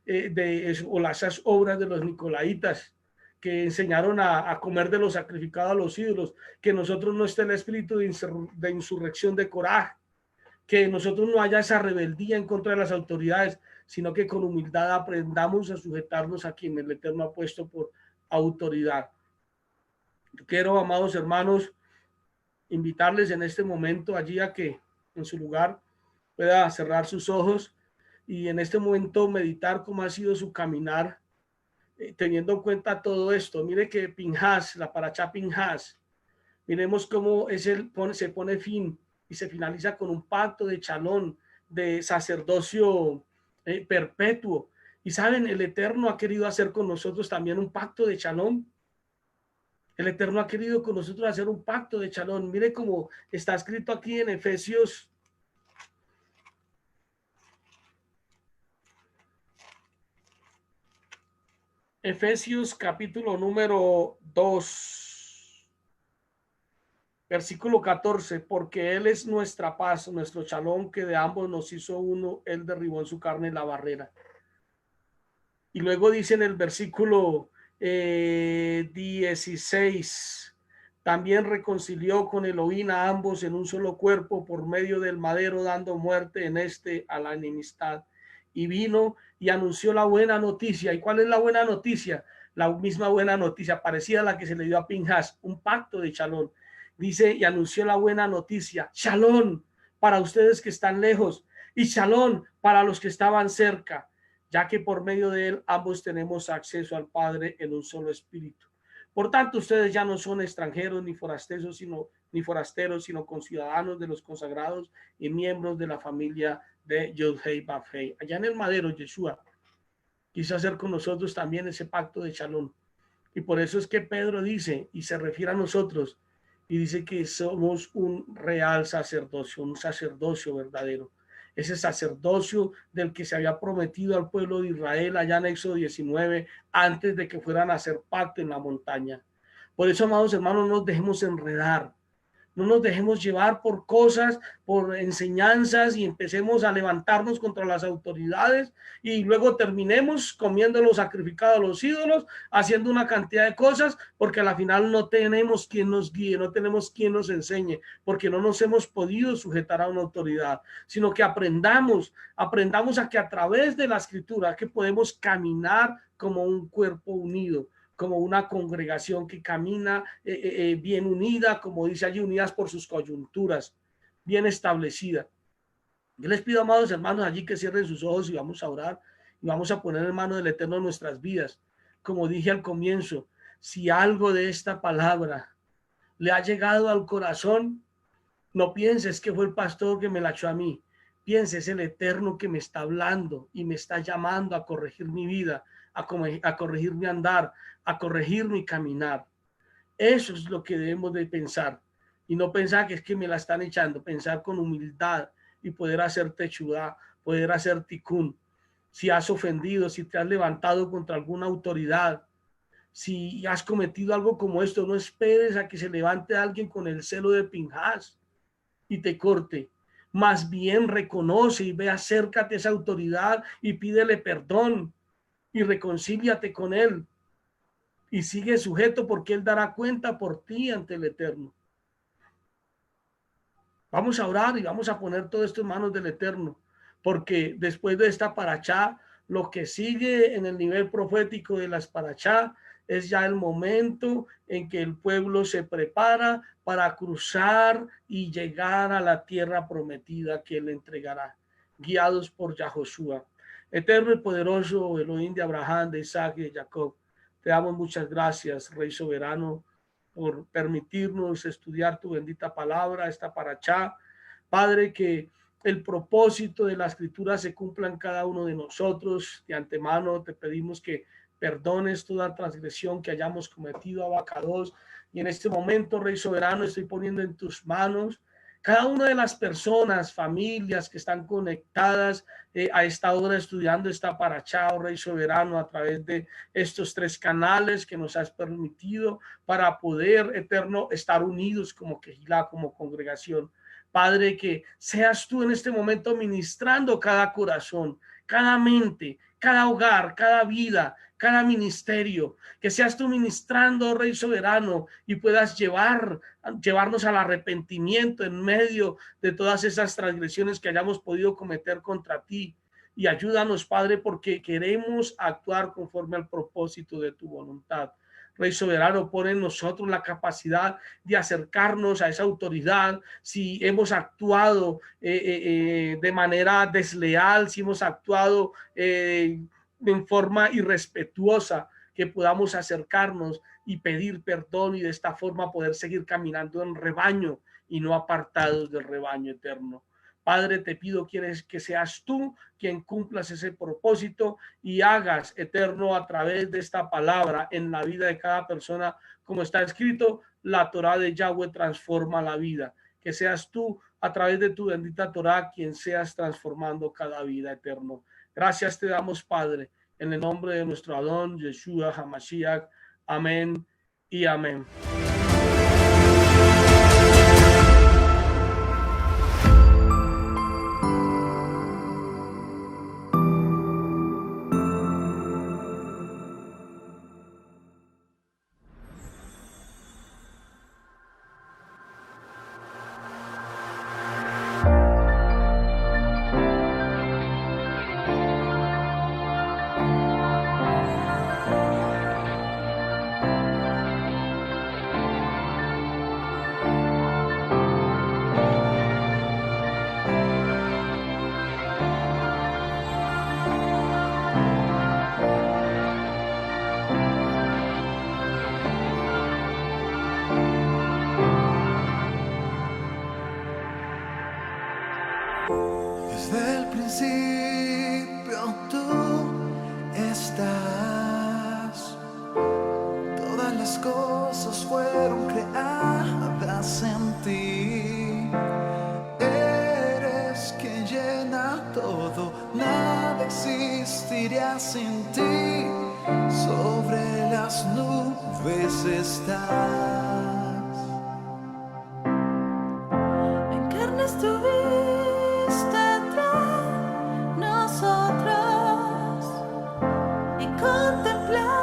o esas obras de los nicolaitas que enseñaron a comer de lo sacrificado a los ídolos, que nosotros no esté el espíritu de insurrección, de coraje, que nosotros no haya esa rebeldía en contra de las autoridades, sino que con humildad aprendamos a sujetarnos a quien el Eterno ha puesto por autoridad. Yo quiero, amados hermanos, invitarles en este momento allí a que en su lugar pueda cerrar sus ojos y en este momento meditar cómo ha sido su caminar, teniendo en cuenta todo esto. Mire que Pinjas, la parachá Pinjas, miremos cómo se pone fin y se finaliza con un pacto de Shalom, de sacerdocio perpetuo. Y saben, el Eterno ha querido hacer con nosotros también un pacto de Shalom. El Eterno ha querido con nosotros hacer un pacto de Shalom. Mire cómo está escrito aquí en Efesios. Efesios capítulo número 2, versículo 14, porque Él es nuestra paz, nuestro Shalom, que de ambos nos hizo uno, Él derribó en su carne la barrera. Y luego dice en el versículo 16, también reconcilió con Elohim a ambos en un solo cuerpo por medio del madero, dando muerte en a la enemistad. Y vino y anunció la buena noticia. ¿Y cuál es la buena noticia? La misma buena noticia, parecida a la que se le dio a Pinjas, un pacto de Shalom. Dice, y anunció la buena noticia, Shalom para ustedes que están lejos y Shalom para los que estaban cerca, ya que por medio de él ambos tenemos acceso al Padre en un solo espíritu. Por tanto, ustedes ya no son extranjeros ni forasteros, sino conciudadanos de los consagrados y miembros de la familia de Yod-Hei Baf-Hei. Allá en el madero, Yeshua quiso hacer con nosotros también ese pacto de Shalom. Y por eso es que Pedro dice, y se refiere a nosotros, y dice que somos un real sacerdocio, un sacerdocio verdadero. Ese sacerdocio del que se había prometido al pueblo de Israel allá en Éxodo 19, antes de que fueran a hacer pacto en la montaña. Por eso, amados hermanos, no nos dejemos enredar. No nos dejemos llevar por cosas, por enseñanzas y empecemos a levantarnos contra las autoridades y luego terminemos comiendo lo sacrificado a los ídolos, haciendo una cantidad de cosas, porque al final no tenemos quien nos guíe, no tenemos quien nos enseñe, porque no nos hemos podido sujetar a una autoridad, sino que aprendamos a que a través de la escritura que podemos caminar como un cuerpo unido, como una congregación que camina bien unida, como dice allí, unidas por sus coyunturas, bien establecida. Yo les pido, amados hermanos, allí que cierren sus ojos y vamos a orar y vamos a poner en manos del Eterno en nuestras vidas. Como dije al comienzo, si algo de esta palabra le ha llegado al corazón, no pienses que fue el pastor que me la echó a mí. Pienses el Eterno que me está hablando y me está llamando a corregir mi vida, a corregir mi andar, a corregir mi caminar. Eso es lo que debemos de pensar. Y no pensar que es que me la están echando. Pensar con humildad y poder hacer techudá, poder hacer tikkun. Si has ofendido, si te has levantado contra alguna autoridad, si has cometido algo como esto, no esperes a que se levante alguien con el celo de Pinjas y te corte. Más bien reconoce y ve, acércate a esa autoridad y pídele perdón y reconcíliate con él y sigue sujeto, porque él dará cuenta por ti ante el Eterno. Vamos a orar y vamos a poner todo esto en manos del Eterno, porque después de esta parachá, lo que sigue en el nivel profético de las parachá es ya el momento en que el pueblo se prepara para cruzar y llegar a la tierra prometida que él entregará, guiados por Yahoshua. Eterno y poderoso Elohim de Abraham, de Isaac y de Jacob, te damos muchas gracias, Rey soberano, por permitirnos estudiar tu bendita palabra, esta parachá. Padre, que el propósito de la Escritura se cumpla en cada uno de nosotros. De antemano te pedimos que perdones toda transgresión que hayamos cometido, Abacados. Y en este momento, Rey Soberano, estoy poniendo en tus manos cada una de las personas, familias que están conectadas a esta hora estudiando esta parachá, Rey Soberano, a través de estos 3 canales que nos has permitido para poder, Eterno, estar unidos como quejilá, como congregación. Padre, que seas tú en este momento ministrando cada corazón, cada mente, cada hogar, cada vida, cada ministerio, que seas tú ministrando, Rey Soberano, y puedas llevarnos al arrepentimiento en medio de todas esas transgresiones que hayamos podido cometer contra ti. Y ayúdanos, Padre, porque queremos actuar conforme al propósito de tu voluntad. Rey Soberano, pone en nosotros la capacidad de acercarnos a esa autoridad. Si hemos actuado de manera desleal, si hemos actuado en forma irrespetuosa, que podamos acercarnos y pedir perdón y de esta forma poder seguir caminando en rebaño y no apartados del rebaño eterno. Padre, te pido que seas tú quien cumplas ese propósito y hagas, Eterno, a través de esta palabra en la vida de cada persona, como está escrito, la Torá de Yahweh transforma la vida. Que seas tú, a través de tu bendita Torá, quien seas transformando cada vida, Eterno. Gracias te damos, Padre, en el nombre de nuestro Adón, Yeshua HaMashiach. Amén y amén. Desde el principio tú estás, todas las cosas fueron creadas en ti. Eres quien llena todo, nada existiría sin ti. Sobre las nubes estás. En carne estuviste entre nosotros y contemplamos